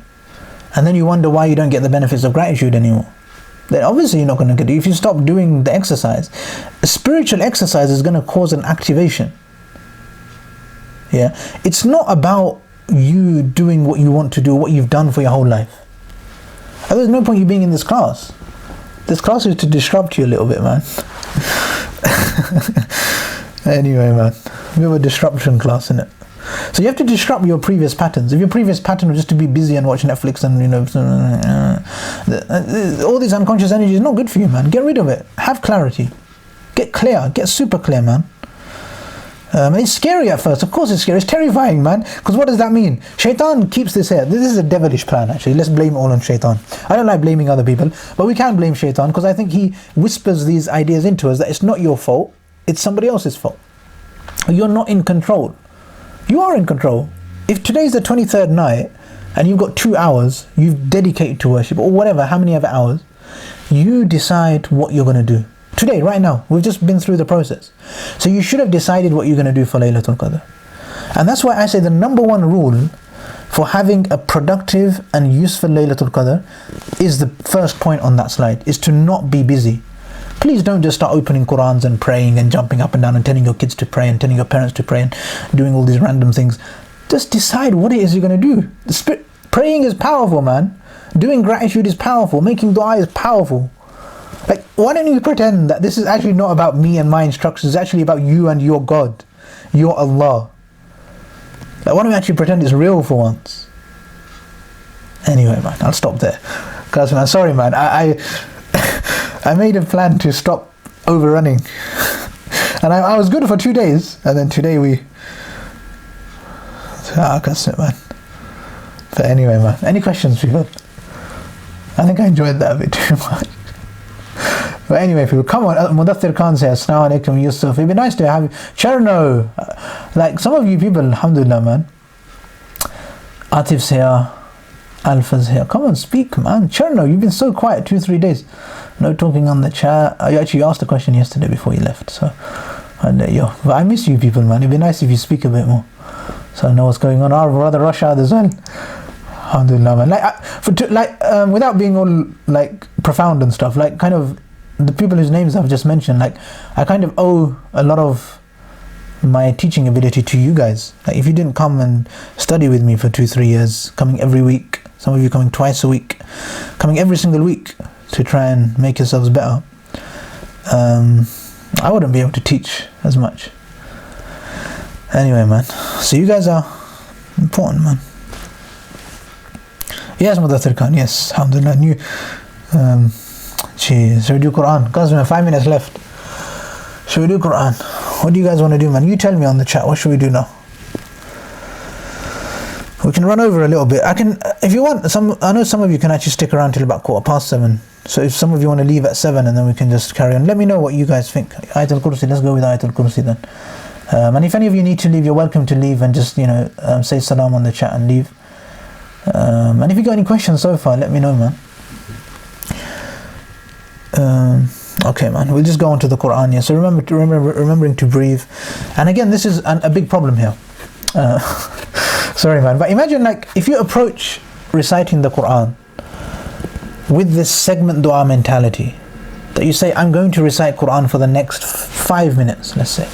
and then you wonder why you don't get the benefits of gratitude anymore, then obviously you're not going to get it. If you stop doing the exercise, a spiritual exercise is going to cause an activation. Yeah, it's not about you doing what you want to do, what you've done for your whole life. And there's no point you being in this class. This class is to disrupt you a little bit, man. Anyway, man, we have a disruption class, innit? So you have to disrupt your previous patterns. If your previous pattern was just to be busy and watch Netflix and all this unconscious energy is not good for you, man. Get rid of it. Have clarity. Get clear. Get super clear, man. It's scary at first. Of course it's scary. It's terrifying, man. Because what does that mean? Shaitan keeps this here. This is a devilish plan, actually. Let's blame it all on Shaitan. I don't like blaming other people, but we can blame Shaitan because I think he whispers these ideas into us that it's not your fault, it's somebody else's fault. You're not in control. You are in control. If today's the 23rd night and you've got 2 hours you've dedicated to worship, or whatever, how many other hours, you decide what you're going to do. Today, right now, we've just been through the process. So you should have decided what you're going to do for Laylatul Qadr. And that's why I say the number one rule for having a productive and useful Laylatul Qadr is the first point on that slide, is to not be busy. Please don't just start opening Qurans and praying and jumping up and down and telling your kids to pray and telling your parents to pray and doing all these random things. Just decide what it is you're going to do. Praying is powerful, man. Doing gratitude is powerful. Making dua is powerful. Like, why don't you pretend that this is actually not about me and my instructions, it's actually about you and your God, your Allah. Like, why don't we actually pretend it's real for once? Anyway, man, I'll stop there. Because, man, sorry, man, I made a plan to stop overrunning. And I was good for 2 days, and then today I can't sit, man. But anyway, man, any questions, people? I think I enjoyed that a bit too much. But anyway, people, come on. Mudathir Khan says, Assalamu alaikum, Yusuf. It'd be nice to have you. Cherno. Like, some of you people, alhamdulillah, man. Atif's here. Alpha's here. Come on, speak, man. Cherno, you've been so quiet 2-3 days. No talking on the chat. You actually asked a question yesterday before you left. So, but I miss you people, man. It'd be nice if you speak a bit more, so I know what's going on. Our brother Rashad as well. Alhamdulillah, man. Like, without being all like profound and stuff, like kind of the people whose names I've just mentioned, like I kind of owe a lot of my teaching ability to you guys. Like, if you didn't come and study with me for 2-3 years, coming every week, some of you coming twice a week, coming every single week to try and make yourselves better, I wouldn't be able to teach as much. Anyway, man, so you guys are important, man. Yes, Mudathir Khan, yes, alhamdulillah. New should we do Quran? Guys, we have 5 minutes left. Should we do Quran? What do you guys want to do, man? You tell me on the chat. What should we do now? We can run over a little bit. I can, if you want. I know some of you can actually stick around till about 7:15. So if some of you want to leave at 7, and then we can just carry on. Let me know what you guys think. Ayatul Kursi. Let's go with Ayatul Kursi then. And if any of you need to leave, you're welcome to leave and just say salam on the chat and leave. And if you got any questions so far, let me know, man. Okay, man, we'll just go on to the Quran here. So remembering to breathe. And again, this is a big problem here. Sorry, man, but imagine, like, if you approach reciting the Quran with this segment dua mentality, that you say, I'm going to recite Quran for the next 5 minutes, let's say.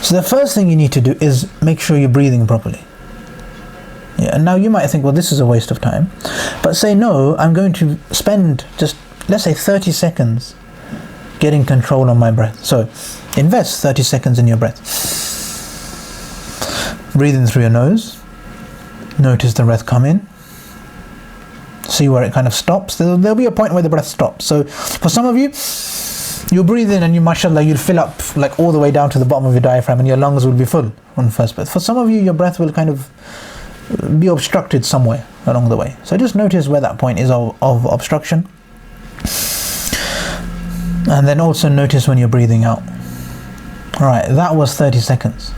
So the first thing you need to do is make sure you're breathing properly. Yeah, and now you might think, well, this is a waste of time. But say, no, I'm going to spend just, let's say, 30 seconds getting control on my breath. So invest 30 seconds in your breath. Breathe in through your nose. Notice the breath come in. See where it kind of stops. There'll be a point where the breath stops. So for some of you, you'll breathe in and you, mashallah, you'll fill up like all the way down to the bottom of your diaphragm and your lungs will be full on first breath. For some of you, your breath will kind of be obstructed somewhere along the way. So just notice where that point is of obstruction. And then also notice when you're breathing out. Alright, that was 30 seconds.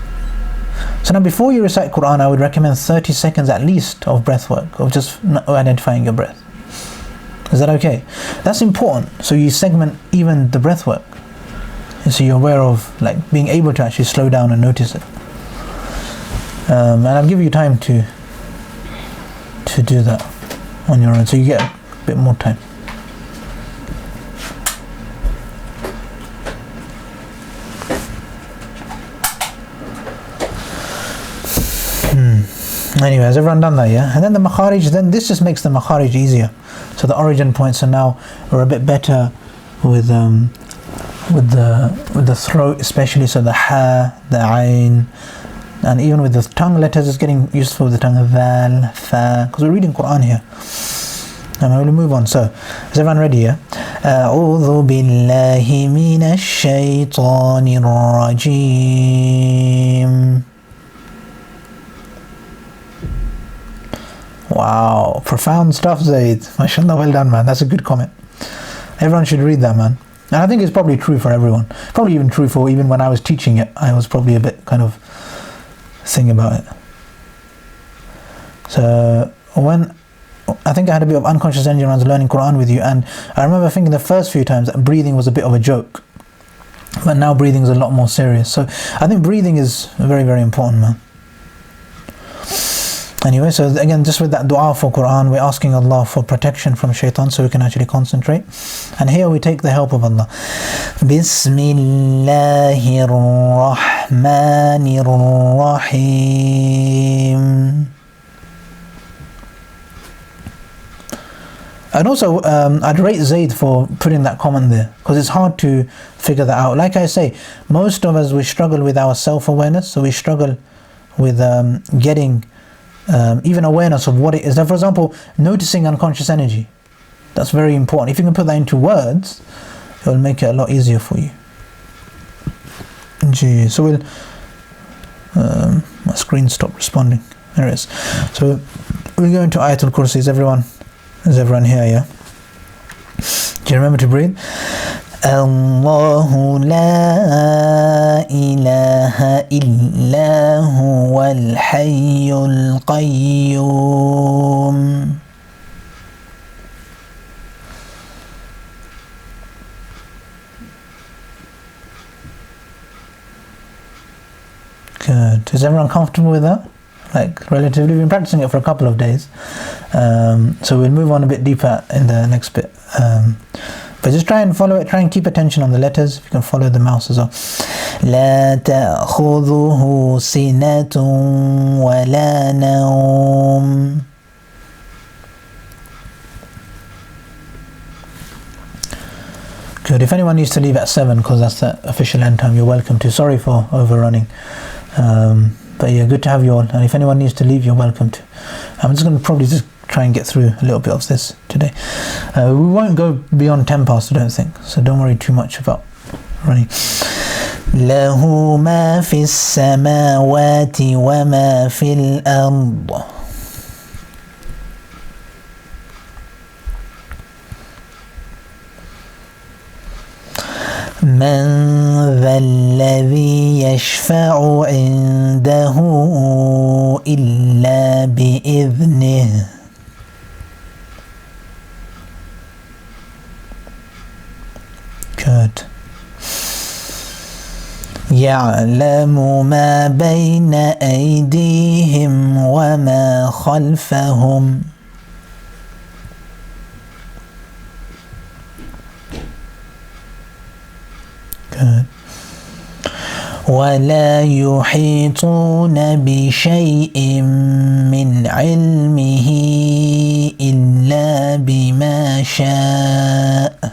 So now before you recite Quran, I would recommend 30 seconds at least of breath work, of just identifying your breath. Is that okay? That's important. So you segment even the breath work. And so you're aware of like being able to actually slow down and notice it. And I'll give you time to do that on your own, so you get a bit more time. Anyway, has everyone done that? Yeah. And then the makharij, then this just makes the makharij easier. So the origin points are now a bit better with the throat, especially. So the ha, the ayn, and even with the tongue letters, it's getting useful with the tongue, val, fa, because we're reading Quran here. And we'll move on. So, is everyone ready? Yeah. أعوذ بالله من الشيطان الرجيم. Wow, profound stuff, Zaid. MashaAllah, well done, man. That's a good comment. Everyone should read that, man. And I think it's probably true for everyone. Probably even true for even when I was teaching it. I was probably a bit kind of thinking about it. So when I think I had a bit of unconscious energy when I was learning Quran with you, and I remember thinking the first few times that breathing was a bit of a joke, but now breathing is a lot more serious. So I think breathing is very, very important, man. Anyway, so again, just with that dua for Quran, we're asking Allah for protection from shaitan so we can actually concentrate. And here we take the help of Allah. Bismillahir Rahmanir Rahim. And also, I'd rate Zaid for putting that comment there, because it's hard to figure that out. Like I say, most of us, we struggle with our self-awareness, so we struggle with getting even awareness of what it is. Now, for example, noticing unconscious energy, that's very important. If you can put that into words, it will make it a lot easier for you. Gee, so we'll my screen stopped responding. There it is. So we'll go into Ayatul Kursi. Is everyone here? Yeah. Do you remember to breathe? الله لا إله إلا هو الحي القيوم. Good. Is everyone comfortable with that? Like relatively, we've been practicing it for a couple of days, so we'll move on a bit deeper in the next bit. But just try and follow it, try and keep attention on the letters, if you can follow the mouse as well. لا تأخذه سنة ولا نوم. Good. If anyone needs to leave at 7, because that's the official end time, you're welcome to. Sorry for overrunning. But yeah, good to have you all. And if anyone needs to leave, you're welcome to. I'm just going to probably just try and get through a little bit of this today. We won't go beyond 10 past, I don't think. So don't worry too much about running. له ما في السماوات وما في الأرض. من ذا الذي يشفع عنده إلا بإذنه. Good. يعلم ما بين أيديهم وما خلفهم. Good. ولا يحيطون بشيء من علمه إلا بما شاء.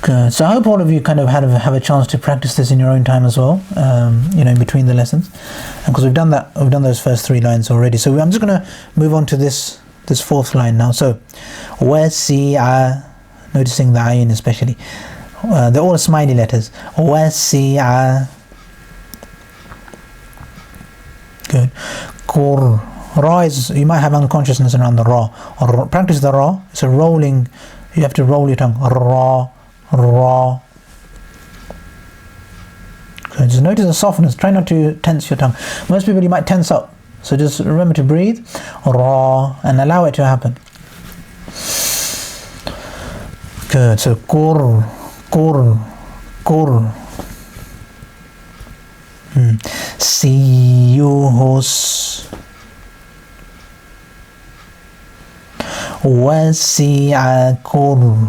Good. So I hope all of you kind of have a chance to practice this in your own time as well, in between the lessons, because we've done those first 3 lines already. So I'm just going to move on to this 4th line now. So wasi'a, noticing the ayn especially, they're all smiley letters. Wasi'a. Good. Qur. Ra is, you might have unconsciousness around the ra, or practice the ra. It's a rolling, you have to roll your tongue. Ra, ra. So just notice the softness. Try not to tense your tongue. Most people, you might tense up, so just remember to breathe ra and allow it to happen. Good. So qur, qur, qur. Siyuhus. Wasi'a qur.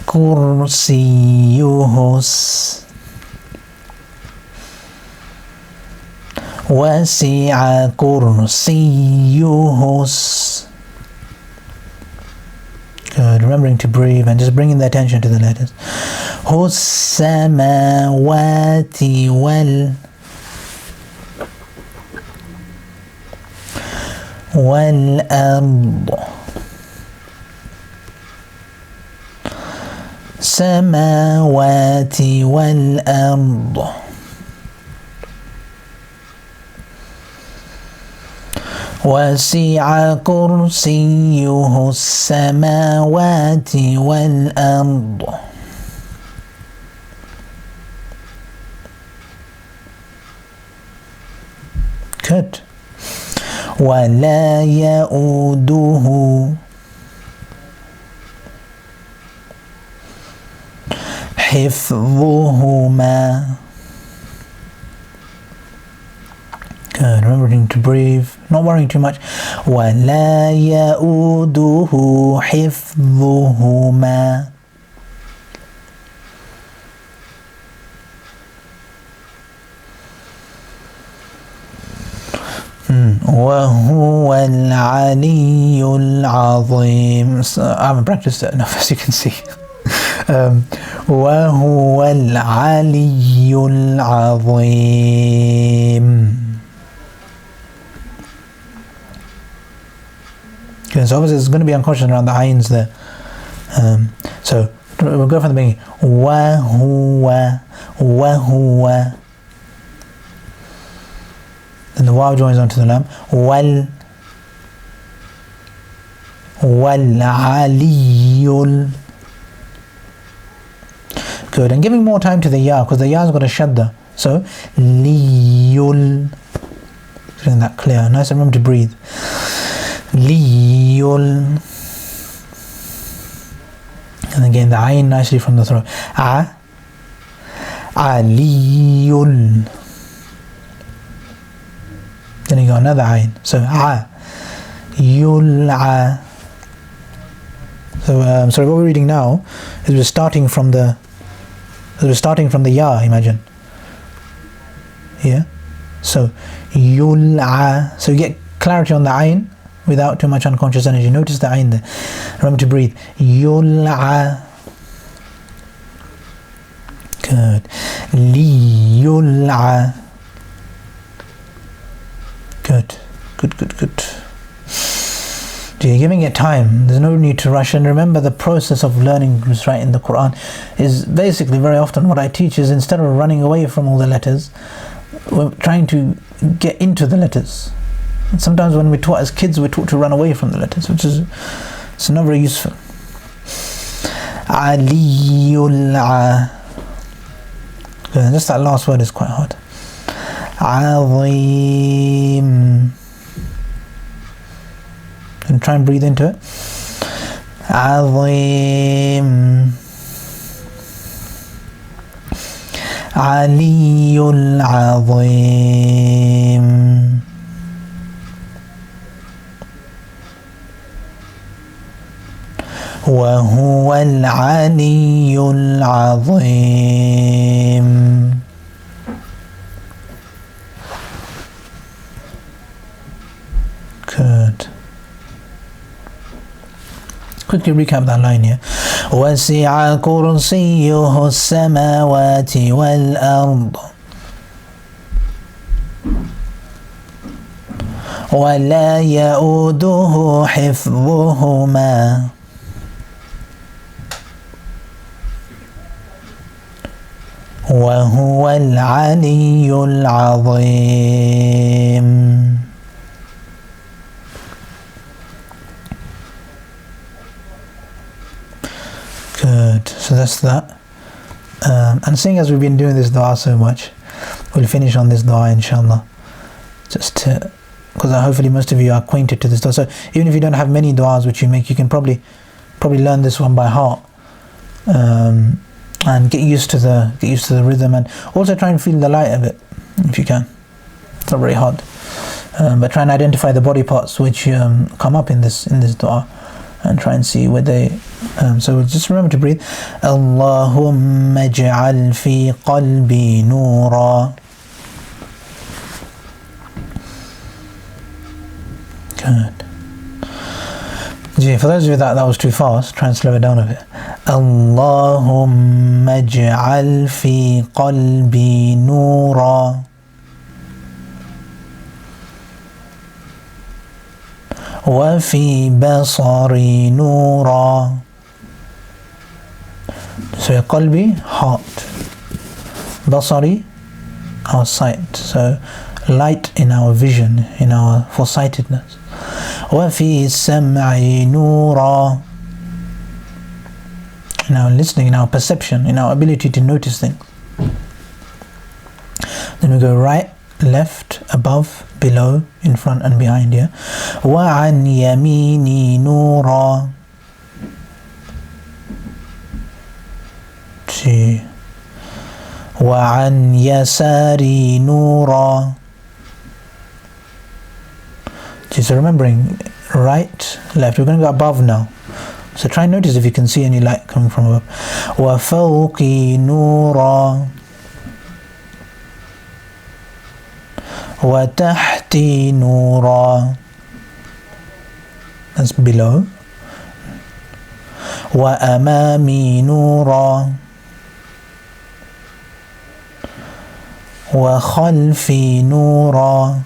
Kursiyuhus. Wasi'a kursiyuhus. Good. Remembering to breathe and just bringing the attention to the letters. السماوات والأرض السماوات والأرض وسع كرسيه السماوات والأرض Good. ولا يؤوده حفظهما. Good. Remembering to breathe, not worrying too much. ولا يؤوده حفظهما. وهو العلي العظيم. So I haven't practiced it enough, as you can see. وهو العلي العظيم. Okay, so obviously it's going to be unconscious around the ayns there. So we'll go from the beginning. وهو. And the waw joins onto the lam. والعلي. Good. And giving more time to the ya, because the ya's got a shadda. So liyul. Getting that clear. Nice and remember to breathe. Liyul. And again the ayn nicely from the throat. Aliyul. Then you got another ayn. So yul'a. So sorry, what we're reading now is we're starting from the ya, imagine. Yeah. So yul'a. So you get clarity on the ayn without too much unconscious energy. Notice the ayn there. Remember to breathe. Yul'a. Good. Liyul'a. Good. So you're giving it time. There's no need to rush. And remember, the process of learning to write in the Quran is basically very often what I teach is instead of running away from all the letters, we're trying to get into the letters. And sometimes when we're taught as kids, we're taught to run away from the letters, which is it's not very useful. Aliyul. Just that last word is quite hard. Azim. And try and breathe into it. Azim. Aliyul Azim. وهو العلي العظيم. Good. Quickly recap that line here. وسع كرسيه السماوات والأرض ولا يؤوده حفظهما وهو العلي العظيم. Good. So that's that. And seeing as we've been doing this dua so much, we'll finish on this dua inshallah. Just to, because hopefully most of you are acquainted to this dua. So even if you don't have many duas which you make, you can probably learn this one by heart. And get used to the rhythm, and also try and feel the light of it if you can. It's not very hard, but try and identify the body parts which come up in this dua, and try and see where they. So just remember to breathe. Allahumma ij'al fi qalbi nura. Good. Ji Okay, for those of you that was too fast, try and slow it down a bit. Allahumma ij'al fi qalbi nura wa fi basari nura. So qalbi, heart. Basari, our sight. So light in our vision, in our foresightedness. وَفِي السَّمْعِ نُورًا, in our listening, in our perception, in our ability to notice things. Then we go right, left, above, below, in front and behind here. وَعَنْ يَمِينِي نُورًا, وَعَنْ يَسَارِي نُورًا. So remembering right, left. We're going to go above now. So try and notice if you can see any light coming from above. وَفَوْقِي نُورًا وَتَحْتِي نُورًا. That's below. وَأَمَامِي نُورًا وَخَلْفِي نُورًا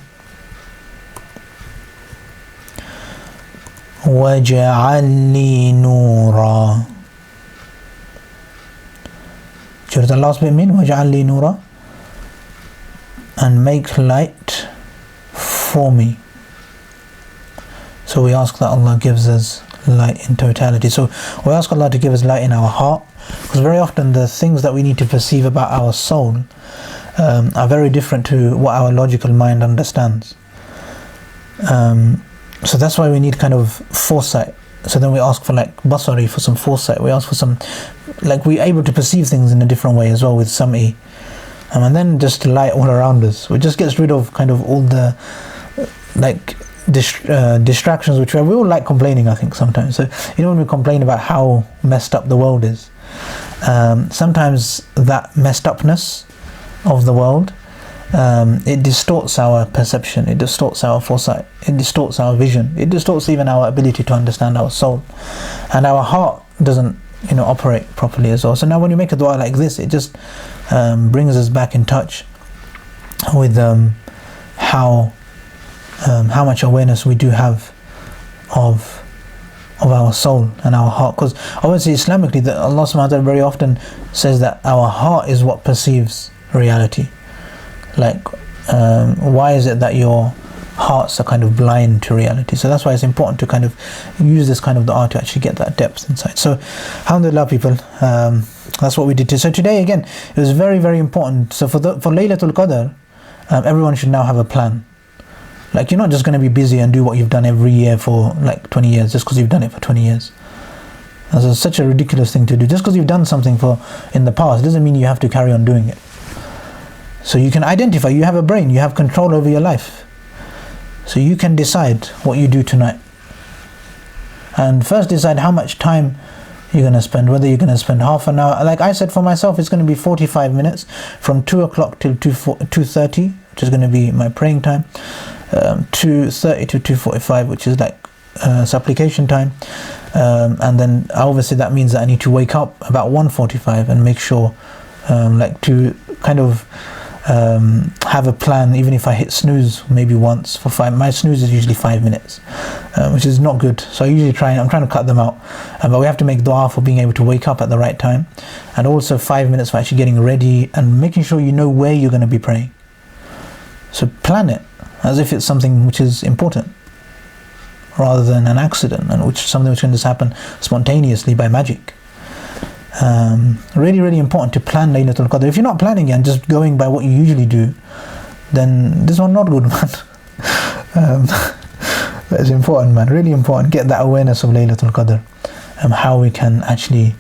وَاجْعَلْ لِي نُورًا. So what does the last bit mean? وَاجْعَلْ لِي نُورًا, and make light for me. So we ask that Allah gives us light in totality. So we ask Allah to give us light in our heart, because very often the things that we need to perceive about our soul are very different to what our logical mind understands. So that's why we need kind of foresight. So then we ask for like basari, for some foresight. We ask for some, like we're able to perceive things in a different way as well with sam'i. And then just light all around us. It just gets rid of kind of all the like distractions which we all like complaining, I think, sometimes. So when we complain about how messed up the world is, sometimes that messed upness of the world, it distorts our perception, it distorts our foresight, it distorts our vision, it distorts even our ability to understand our soul, and our heart doesn't operate properly as well. So now when you make a dua like this, it just brings us back in touch with how much awareness we do have of our soul and our heart. Because obviously Islamically, Allah subhanahu wa ta'ala very often says that our heart is what perceives reality. Like why is it that your hearts are kind of blind to reality? So that's why it's important to kind of use this kind of dua to actually get that depth inside. So alhamdulillah, people, that's what we did. So today again, it was very, very important. So for Laylatul Qadr, everyone should now have a plan. Like, you're not just going to be busy and do what you've done every year for like 20 years just because you've done it for 20 years. That's such a ridiculous thing to do. Just because you've done something in the past doesn't mean you have to carry on doing it. So you can identify, you have a brain, you have control over your life. So you can decide what you do tonight. And first decide how much time you're going to spend, whether you're going to spend half an hour. Like I said, for myself, it's going to be 45 minutes from 2 o'clock till 2:30, which is going to be my praying time. 2:30 to 2:45, which is like supplication time. And then obviously that means that I need to wake up about 1:45 and make sure like to kind of have a plan. Even if I hit snooze maybe once for 5, my snooze is usually 5 minutes, which is not good. So I usually I'm trying to cut them out, but we have to make dua for being able to wake up at the right time, and also 5 minutes for actually getting ready and making sure you know where you're going to be praying. So plan it as if it's something which is important, rather than an accident, and which is something which can just happen spontaneously by magic. Really, really important to plan Laylatul Qadr. If you're not planning it and just going by what you usually do, then this one not good, man. It's important, man. Really important. Get that awareness of Laylatul Qadr, how we can actually,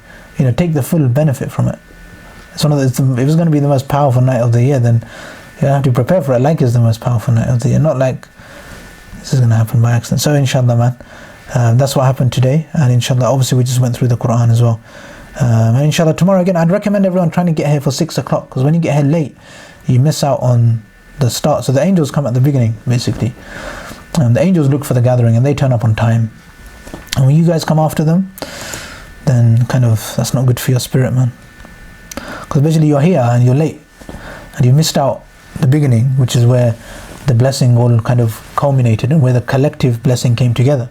take the full benefit from it. It's one of if it's going to be the most powerful night of the year, then you have to prepare for it like it's the most powerful night of the year, not like this is going to happen by accident. So inshallah, man, that's what happened today, and inshallah, obviously we just went through the Quran as well. And inshallah tomorrow again, I'd recommend everyone trying to get here for 6 o'clock, because when you get here late, you miss out on the start. So the angels come at the beginning, basically. The angels look for the gathering and they turn up on time. And when you guys come after them, then kind of that's not good for your spirit, man. Because basically you're here and you're late, and you missed out the beginning, which is where the blessing all kind of culminated and where the collective blessing came together.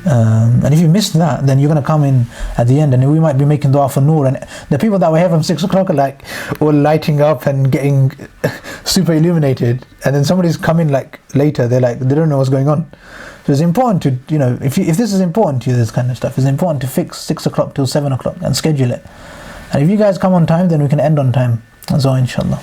And if you missed that, then you're going to come in at the end, and we might be making dua for Noor, and the people that were here from 6 o'clock are like all lighting up and getting super illuminated, and then somebody's coming like later, they don't know what's going on. So it's important to, you know, if this is important to you, this kind of stuff, it's important to fix 6 o'clock till 7 o'clock and schedule it. And if you guys come on time, then we can end on time as well, inshallah.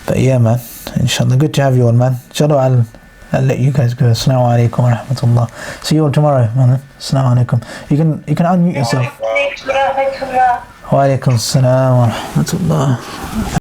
But yeah, man, inshallah, good to have you all, man. Inshallah, I'll let you guys go. Assalamu alaikum wa rahmatullah. See you all tomorrow, man. Assalamu alaikum. You can unmute yourself. Wa alaikum assalam wa rahmatullah.